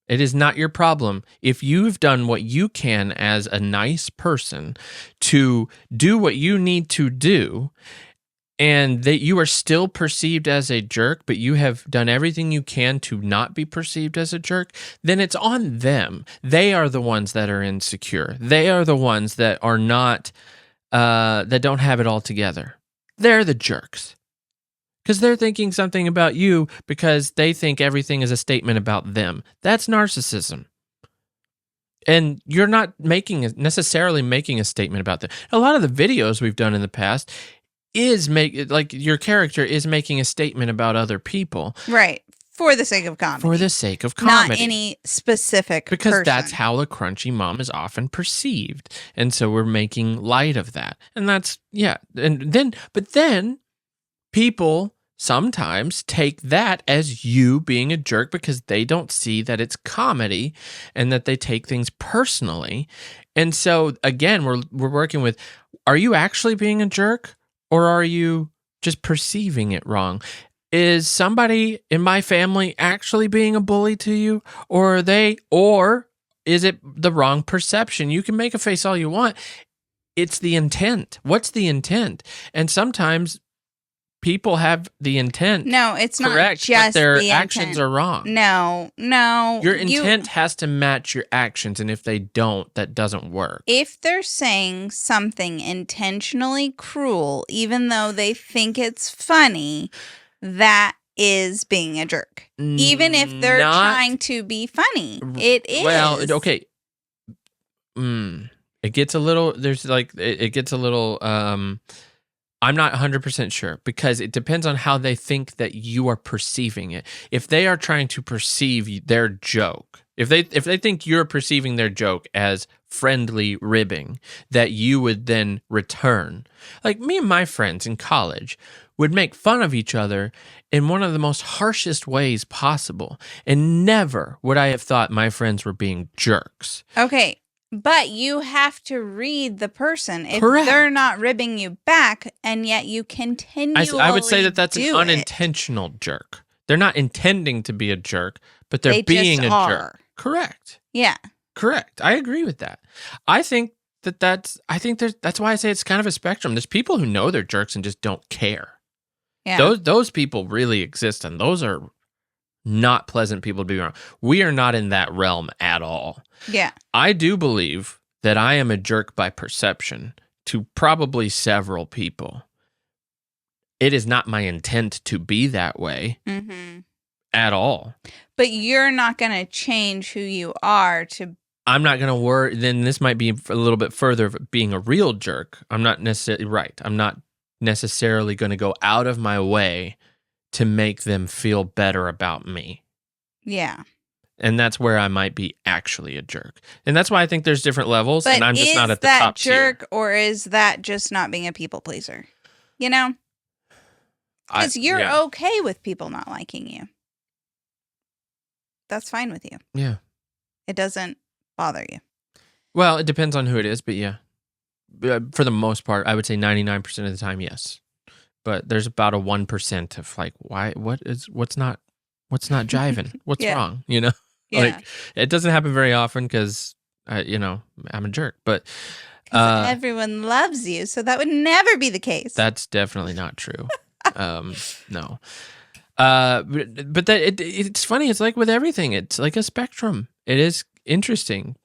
It is not your problem. If you've done what you can as a nice person to do what you need to do, and that you are still perceived as a jerk, but you have done everything you can to not be perceived as a jerk, then it's on them. They are the ones that are insecure. They are the ones that are not, that don't have it all together. They're the jerks. Because they're thinking something about you because they think everything is a statement about them. That's narcissism. And you're not necessarily making a statement about them. A lot of the videos we've done in the past your character is making a statement about other people. Right. For the sake of comedy. For the sake of comedy. Not any specific Because that's how a crunchy mom is often perceived. And so we're making light of that. And that's, but then people sometimes take that as you being a jerk because they don't see that it's comedy and that they take things personally. And so again, we're working with, are you actually being a jerk or are you just perceiving it wrong? Is somebody in my family actually being a bully to you, or is it the wrong perception? You can make a face all you want. It's the intent. What's the intent? And sometimes people have the intent. No, it's correct, not just but their the actions intent. are wrong. No. Your intent has to match your actions, and if they don't, that doesn't work. If they're saying something intentionally cruel, even though they think it's funny, that is being a jerk. Even if they're trying to be funny, it is. Well, okay. It gets a little. It gets a little. I'm not 100% sure because it depends on how they think that you are perceiving it. If they are trying to perceive their joke, if they think you're perceiving their joke as friendly ribbing that you would then return, like me and my friends in college would make fun of each other in one of the most harshest ways possible, and never would I have thought my friends were being jerks. Okay. But you have to read the person. If Correct. they're not ribbing you back, and yet you continually I would say that that's an do unintentional jerk. They're not intending to be a jerk, but they're They being just a are. jerk. Correct. Yeah. Correct. I agree with that. I think that's why I say it's kind of a spectrum. There's people who know they're jerks and just don't care. Yeah. Those people really exist, and those are not pleasant people to be around. We are not in that realm at all. Yeah. I do believe that I am a jerk by perception to probably several people. It is not my intent to be that way at all. But you're not going to change who you are to. I'm not going to worry. Then this might be a little bit further of being a real jerk. I'm not necessarily right. I'm not necessarily going to go out of my way to make them feel better about me. Yeah. And that's where I might be actually a jerk. And that's why I think there's different levels, and I'm just not at the top tier. Is that jerk, or is that just not being a people pleaser? You know? Because you're okay with people not liking you. That's fine with you. Yeah. It doesn't bother you. Well, it depends on who it is, but yeah. For the most part, I would say 99% of the time, yes. But there's about a 1% of like, what's not jiving? What's wrong? You know? Yeah. Like, it doesn't happen very often because, I'm a jerk. But everyone loves you, so that would never be the case. That's definitely not true. No. But it's funny. It's like with everything. It's like a spectrum. It is interesting.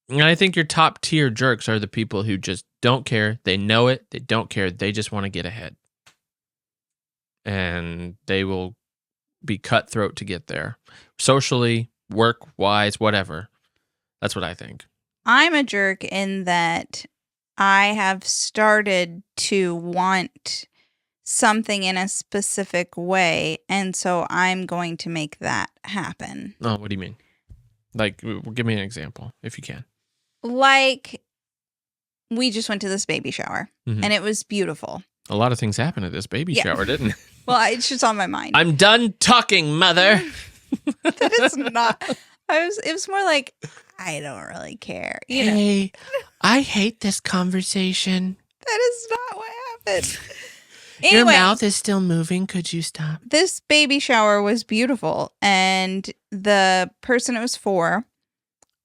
And I think your top tier jerks are the people who just don't care. They know it. They don't care. They just want to get ahead. And they will be cutthroat to get there. Socially, work-wise, whatever. That's what I think. I'm a jerk in that I have started to want something in a specific way, and so I'm going to make that happen. Oh, what do you mean? Like, give me an example, if you can. Like, we just went to this baby shower, and it was beautiful. A lot of things happened at this baby shower, didn't it? Well, it's just on my mind. I'm done talking, mother. That is not. It was more like, I don't really care. Hey, I hate this conversation. That is not what happened. Anyway, your mouth is still moving. Could you stop? This baby shower was beautiful, and the person it was for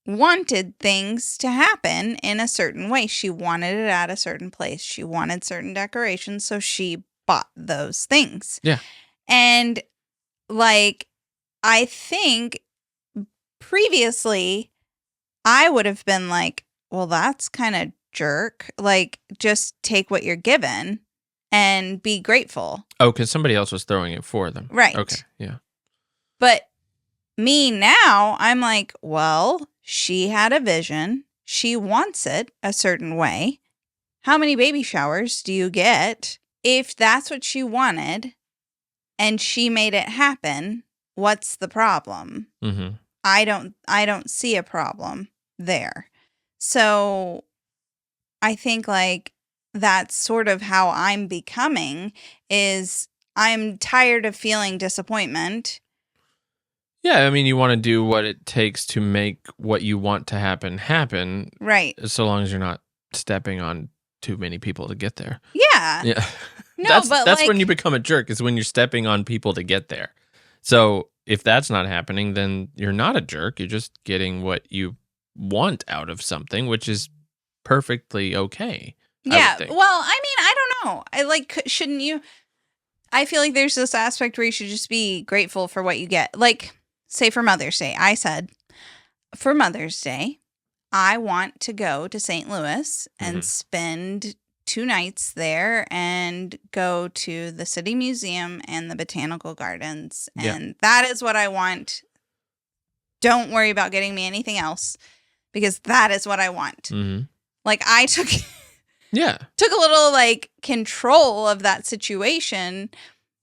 wanted things to happen in a certain way. She wanted it at a certain place. She wanted certain decorations, so she bought those things. Yeah. And like, I think previously I would have been like, well, that's kind of jerk. Like, just take what you're given and be grateful. Oh, because somebody else was throwing it for them. Right. Okay. Yeah. But me now, I'm like, well, she had a vision. She wants it a certain way. How many baby showers do you get? If that's what she wanted and she made it happen, what's the problem? Mm-hmm. I don't see a problem there. So I think like that's sort of how I'm becoming is I'm tired of feeling disappointment. Yeah, I mean, you want to do what it takes to make what you want to happen, Right. so long as you're not stepping on too many people to get there. Yeah. Yeah. No, that's when you become a jerk, is when you're stepping on people to get there. So if that's not happening, then you're not a jerk. You're just getting what you want out of something, which is perfectly okay. Yeah. Well, I mean, I don't know. Shouldn't you? I feel like there's this aspect where you should just be grateful for what you get. Like, say for Mother's Day, I said, for Mother's Day, I want to go to St. Louis and spend 2 nights there and go to the City Museum and the Botanical Gardens. And that is what I want. Don't worry about getting me anything else, because that is what I want. Mm-hmm. Like, I took a little control of that situation,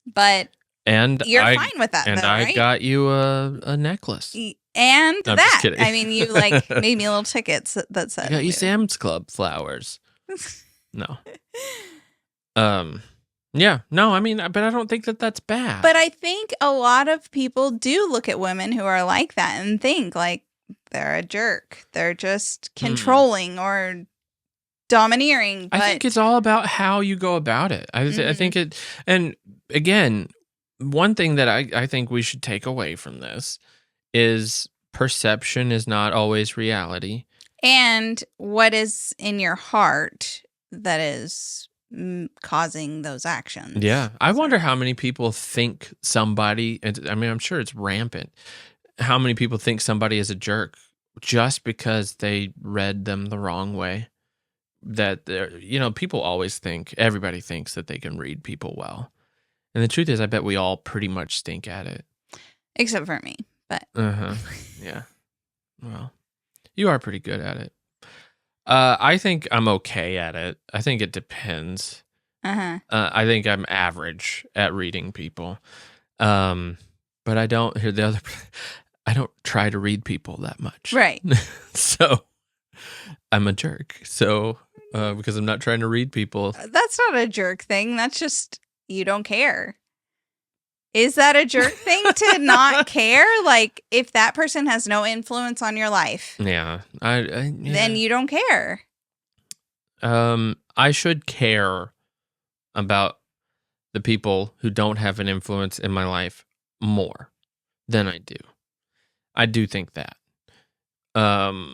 but you're fine with that. And though, I right? got you a necklace. And No, I'm that. just kidding. I mean, you made me little tickets that said. I got you Sam's Club flowers. No. Yeah. No, I mean, but I don't think that that's bad. But I think a lot of people do look at women who are like that and think like they're a jerk. They're just controlling or domineering. But I think it's all about how you go about it. I think it, and again, one thing that I think we should take away from this is perception is not always reality. And what is in your heart that is causing those actions. Yeah. I wonder how many people think somebody, I mean, I'm sure it's rampant, how many people think somebody is a jerk just because they read them the wrong way. That people always think, everybody thinks that they can read people well. And the truth is, I bet we all pretty much stink at it. Except for me, but. Yeah. Well, you are pretty good at it. I think I'm okay at it. I think it depends. I think I'm average at reading people. But I don't I don't try to read people that much. Right. So I'm a jerk. So because I'm not trying to read people. That's not a jerk thing. That's just you don't care. Is that a jerk thing to not care? Like, if that person has no influence on your life, yeah, then you don't care. I should care about the people who don't have an influence in my life more than I do. I do think that. I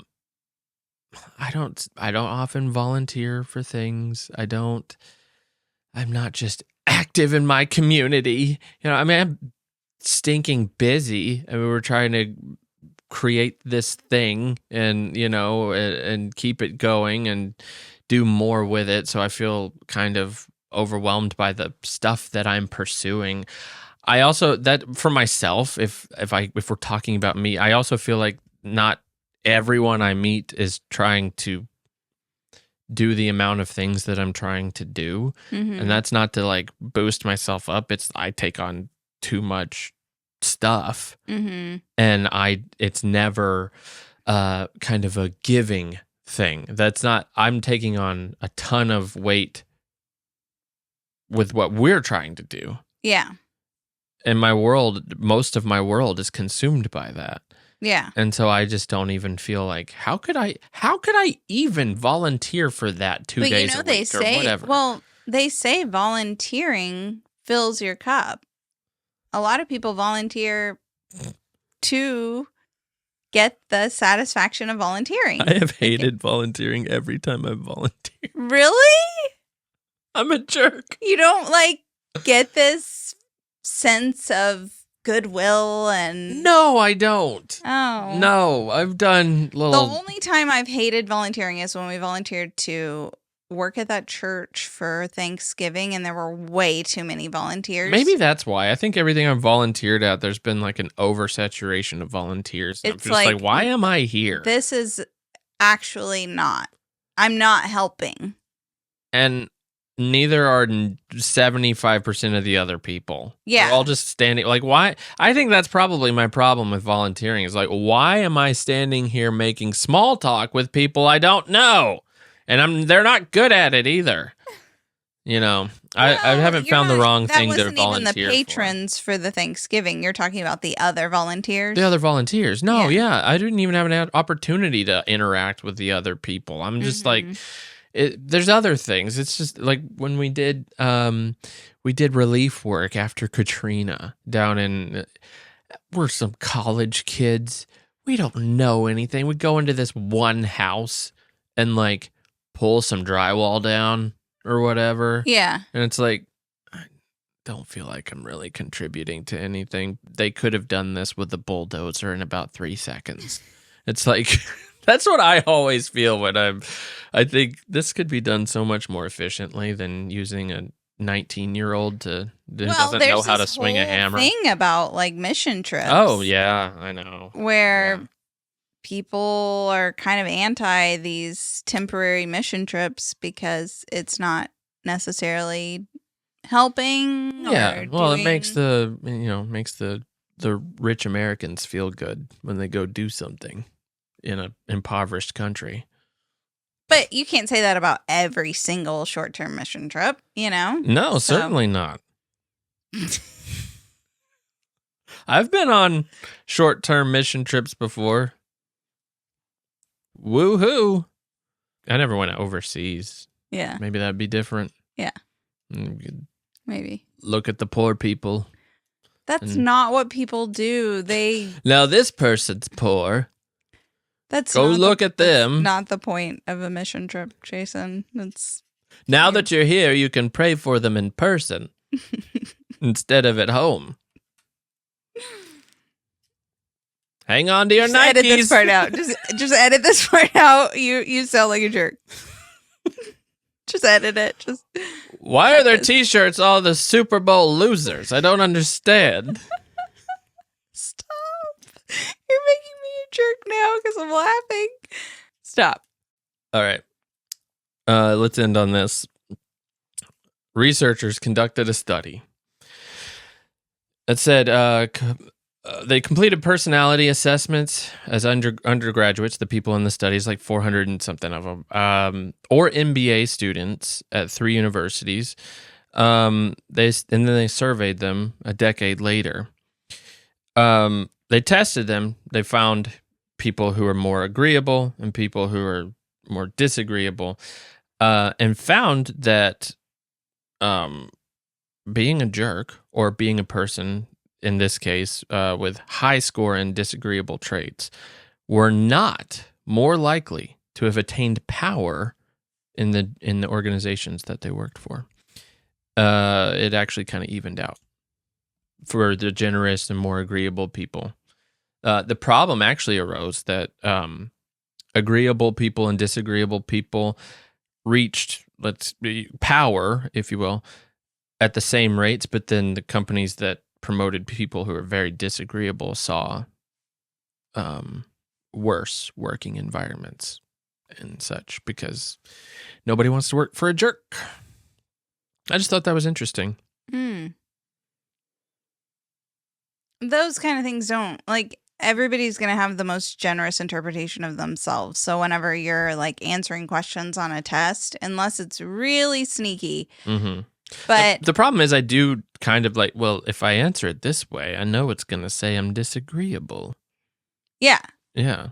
don't often volunteer for things. I'm not just active in my community. I mean, I'm stinking busy. I mean, we're trying to create this thing and, and keep it going and do more with it. So I feel kind of overwhelmed by the stuff that I'm pursuing. I also, that for myself, if we're talking about me, I also feel like not everyone I meet is trying to do the amount of things that I'm trying to do. And that's not to boost myself up. It's I take on too much stuff. And it's never kind of a giving thing. That's not, I'm taking on a ton of weight with what we're trying to do. Yeah. And most of my world is consumed by that. Yeah. And so I just don't even feel like, how could I even volunteer for that 2 days a week or whatever? Well, they say volunteering fills your cup. A lot of people volunteer to get the satisfaction of volunteering. I have hated volunteering every time I've volunteered. Really? I'm a jerk. You don't get this sense of goodwill and No, I don't. Oh. No, I've done little. The only time I've hated volunteering is when we volunteered to work at that church for Thanksgiving and there were way too many volunteers. Maybe that's why. I think everything I've volunteered at, there's been an oversaturation of volunteers. And It's I'm just why am I here? This is actually not. I'm not helping. And neither are 75% of the other people. Yeah. We're all just standing. Why? I think that's probably my problem with volunteering is why am I standing here making small talk with people I don't know? And they're not good at it either. You know, I haven't you're found the not- wrong that thing to wasn't even volunteer the patrons for the Thanksgiving. You're talking about the other volunteers. The other volunteers. No, Yeah. yeah. I didn't even have an opportunity to interact with the other people. I'm just like, there's other things. It's just like when we did relief work after Katrina down in, we're some college kids. We don't know anything. We go into this one house and like pull some drywall down or whatever. Yeah. And it's like, I don't feel like I'm really contributing to anything. They could have done this with a bulldozer in about 3 seconds. It's like, that's what I always feel when I think this could be done so much more efficiently than using a 19-year-old who doesn't know how to swing a hammer. Thing about like mission trips. Oh, yeah, I know. Where people are kind of anti these temporary mission trips because it's not necessarily helping. Yeah, well, it makes the rich Americans feel good when they go do something in an impoverished country. But you can't say that about every single short-term mission trip, you know? No, certainly not. I've been on short-term mission trips before. Woohoo! I never went overseas. Yeah. Maybe that'd be different. Yeah. Maybe. Look at the poor people. That's not what people do. Now this person's poor. Go look at them. Not the point of a mission trip, Jason. Now that you're here, you can pray for them in person instead of at home. Hang on to your Nikes. Edit this part out. Just edit this part out. You sound like a jerk. Just edit it. Why are their T-shirts all the Super Bowl losers? I don't understand. Stop. You're making me a jerk now because I'm laughing. Stop. All right. Let's end on this. Researchers conducted a study that said they completed personality assessments as undergraduates, the people in the studies, like 400 and something of them, or MBA students at 3 universities. And then they surveyed them a decade later. They tested them. They found people who are more agreeable and people who are more disagreeable, and found that being a jerk or being a person, in this case, with high score and disagreeable traits, were not more likely to have attained power in the organizations that they worked for. It actually kind of evened out for the generous and more agreeable people. The problem actually arose that agreeable people and disagreeable people reached power, if you will, at the same rates, but then the companies that promoted people who are very disagreeable saw worse working environments and such because nobody wants to work for a jerk. I just thought that was interesting. Those kind of things don't, like, everybody's going to have the most generous interpretation of themselves. So whenever you're like answering questions on a test, unless it's really sneaky. Mm-hmm. But the problem is I do kind of like, well, if I answer it this way, I know it's going to say I'm disagreeable. Yeah. Yeah.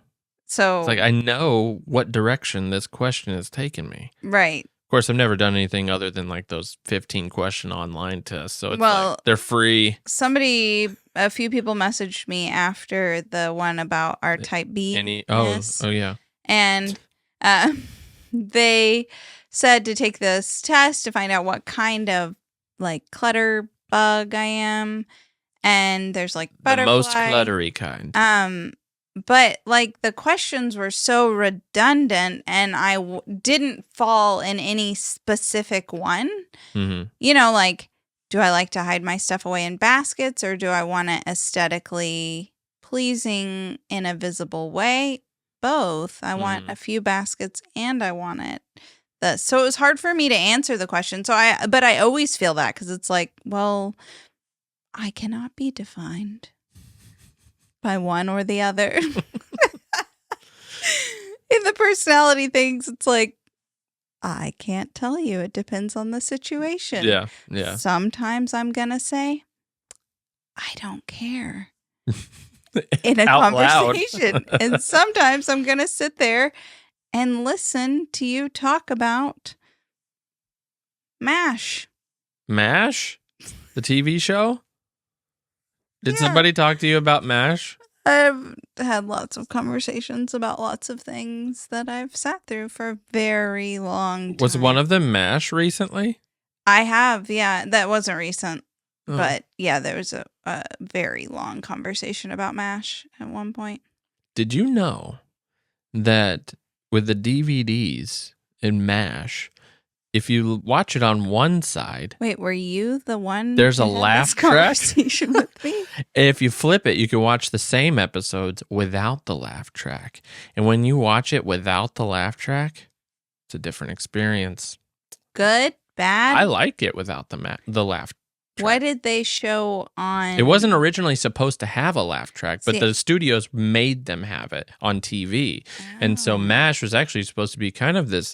So it's like I know what direction this question has taken me. Right. Of course, I've never done anything other than like those 15-question online tests. So it's like they're free. A few people messaged me after the one about our type B. Oh, yeah. And they said to take this test to find out what kind of like clutter bug I am. And there's like butterfly. The most cluttery kind. But like the questions were so redundant and I didn't fall in any specific one. Mm-hmm. You know, like, do I like to hide my stuff away in baskets or do I want it aesthetically pleasing in a visible way? Both. I want a few baskets and I want it. So it was hard for me to answer the question. But I always feel that because it's like, well, I cannot be defined by one or the other. In the personality things, it's like, I can't tell you. It depends on the situation. Yeah. Sometimes I'm going to say, I don't care in a Out loud. conversation. And sometimes I'm going to sit there and listen to you talk about MASH. MASH? The TV show? Did Yeah. somebody talk to you about MASH? I've had lots of conversations about lots of things that I've sat through for a very long time. Was one of them MASH recently? I have, yeah. That wasn't recent. Oh. But yeah, there was a very long conversation about MASH at one point. Did you know that with the DVDs in MASH, if you watch it on one side... Wait, were you the one there's a who had laugh this track? conversation with me? If you flip it, you can watch the same episodes without the laugh track. And when you watch it without the laugh track, it's a different experience. Good, bad? I like it without the laugh track. What did they show on... It wasn't originally supposed to have a laugh track, but See- the studios made them have it on TV. And so Oh. MASH was actually supposed to be kind of this...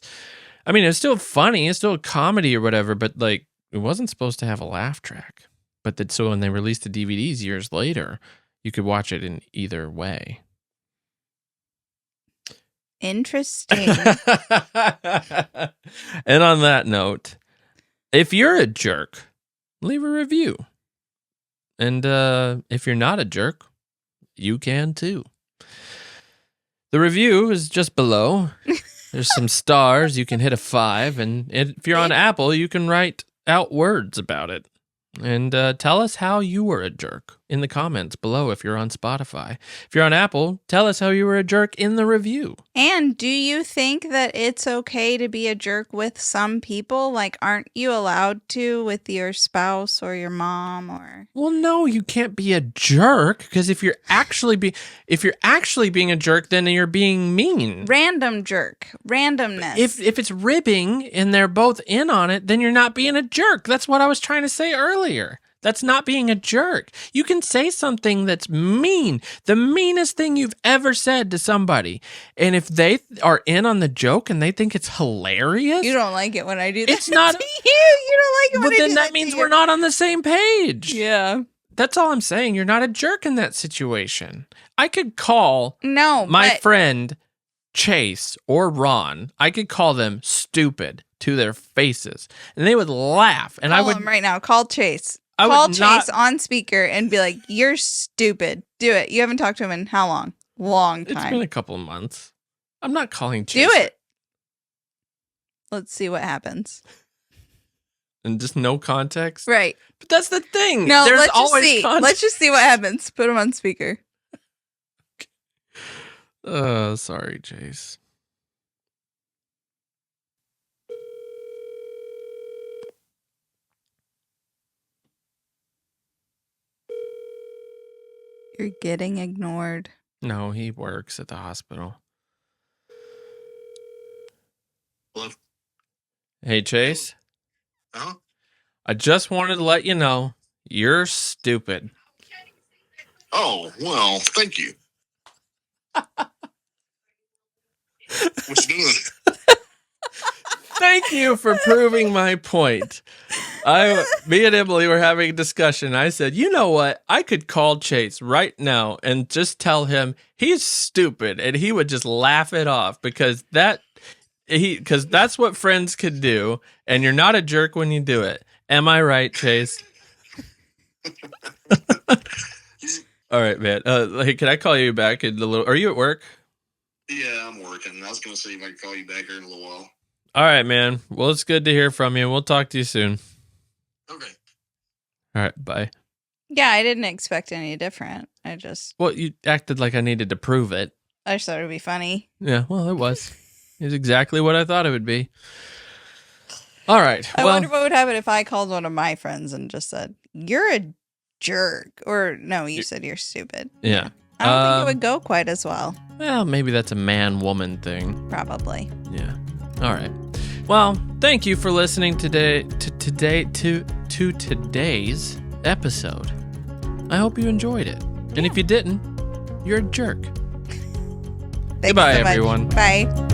I mean, it's still funny, it's still a comedy or whatever, but like it wasn't supposed to have a laugh track. But so when they released the DVDs years later, you could watch it in either way. Interesting. And on that note, if you're a jerk, leave a review. And if you're not a jerk, you can too. The review is just below. There's some stars. You can hit a 5. And if you're on Apple, you can write out words about it. And tell us how you were a jerk in the comments below if you're on Spotify. If you're on Apple, tell us how you were a jerk in the review. And do you think that it's okay to be a jerk with some people? Like, aren't you allowed to with your spouse or your mom or... Well, no, you can't be a jerk because if you're actually being a jerk, then you're being mean. Random jerk. Randomness. If it's ribbing and they're both in on it, then you're not being a jerk. That's what I was trying to say earlier. That's not being a jerk. You can say something that's mean, the meanest thing you've ever said to somebody. And if they are in on the joke and they think it's hilarious, You don't like it when I do that It's not- to you. You don't like it when well, I then do that to means you. we're not on the same page. Yeah. That's all I'm saying. You're not a jerk in that situation. I could call No, my but friend Chase or Ron, I could call them stupid to their faces, and they would laugh. And call I would him right now. Call Chase. I Call would Chase not- on speaker and be like, "You're stupid. Do it." You haven't talked to him in how long? Long It's time. been a couple of months. I'm not calling Chase. Do it. Let's see what happens. And just no context. Right. But that's the thing. No, There's let's just always see. context. Let's just see what happens. Put him on speaker. Sorry, Chase. You're getting ignored. No, he works at the hospital. Hello? Hey, Chase. Uh-huh. I just wanted to let you know you're stupid. Oh, well, thank you. What you doing? Thank you for proving my point. Me and Emily were having a discussion. I said, you know what? I could call Chase right now and just tell him he's stupid, and he would just laugh it off because that's what friends could do, and you're not a jerk when you do it. Am I right, Chase? All right, man. Hey, can I call you back in a little? Are you at work? Yeah, I'm working. I was going to see if I could call you back here in a little while. All right, man. Well, it's good to hear from you. We'll talk to you soon. Okay. All right, bye. Yeah, I didn't expect any different. Well, you acted like I needed to prove it. I just thought it would be funny. Yeah, well, it was. It's exactly what I thought it would be. All right. I Well, wonder what would happen if I called one of my friends and just said, "You're a jerk," or no, you said you're stupid. yeah. I don't think it would go quite as well. Well, maybe that's a man-woman thing. Probably. Yeah. All right. Well, thank you for listening to today's episode. I hope you enjoyed it. And if you didn't, you're a jerk. Thanks Goodbye, so much. everyone. Bye.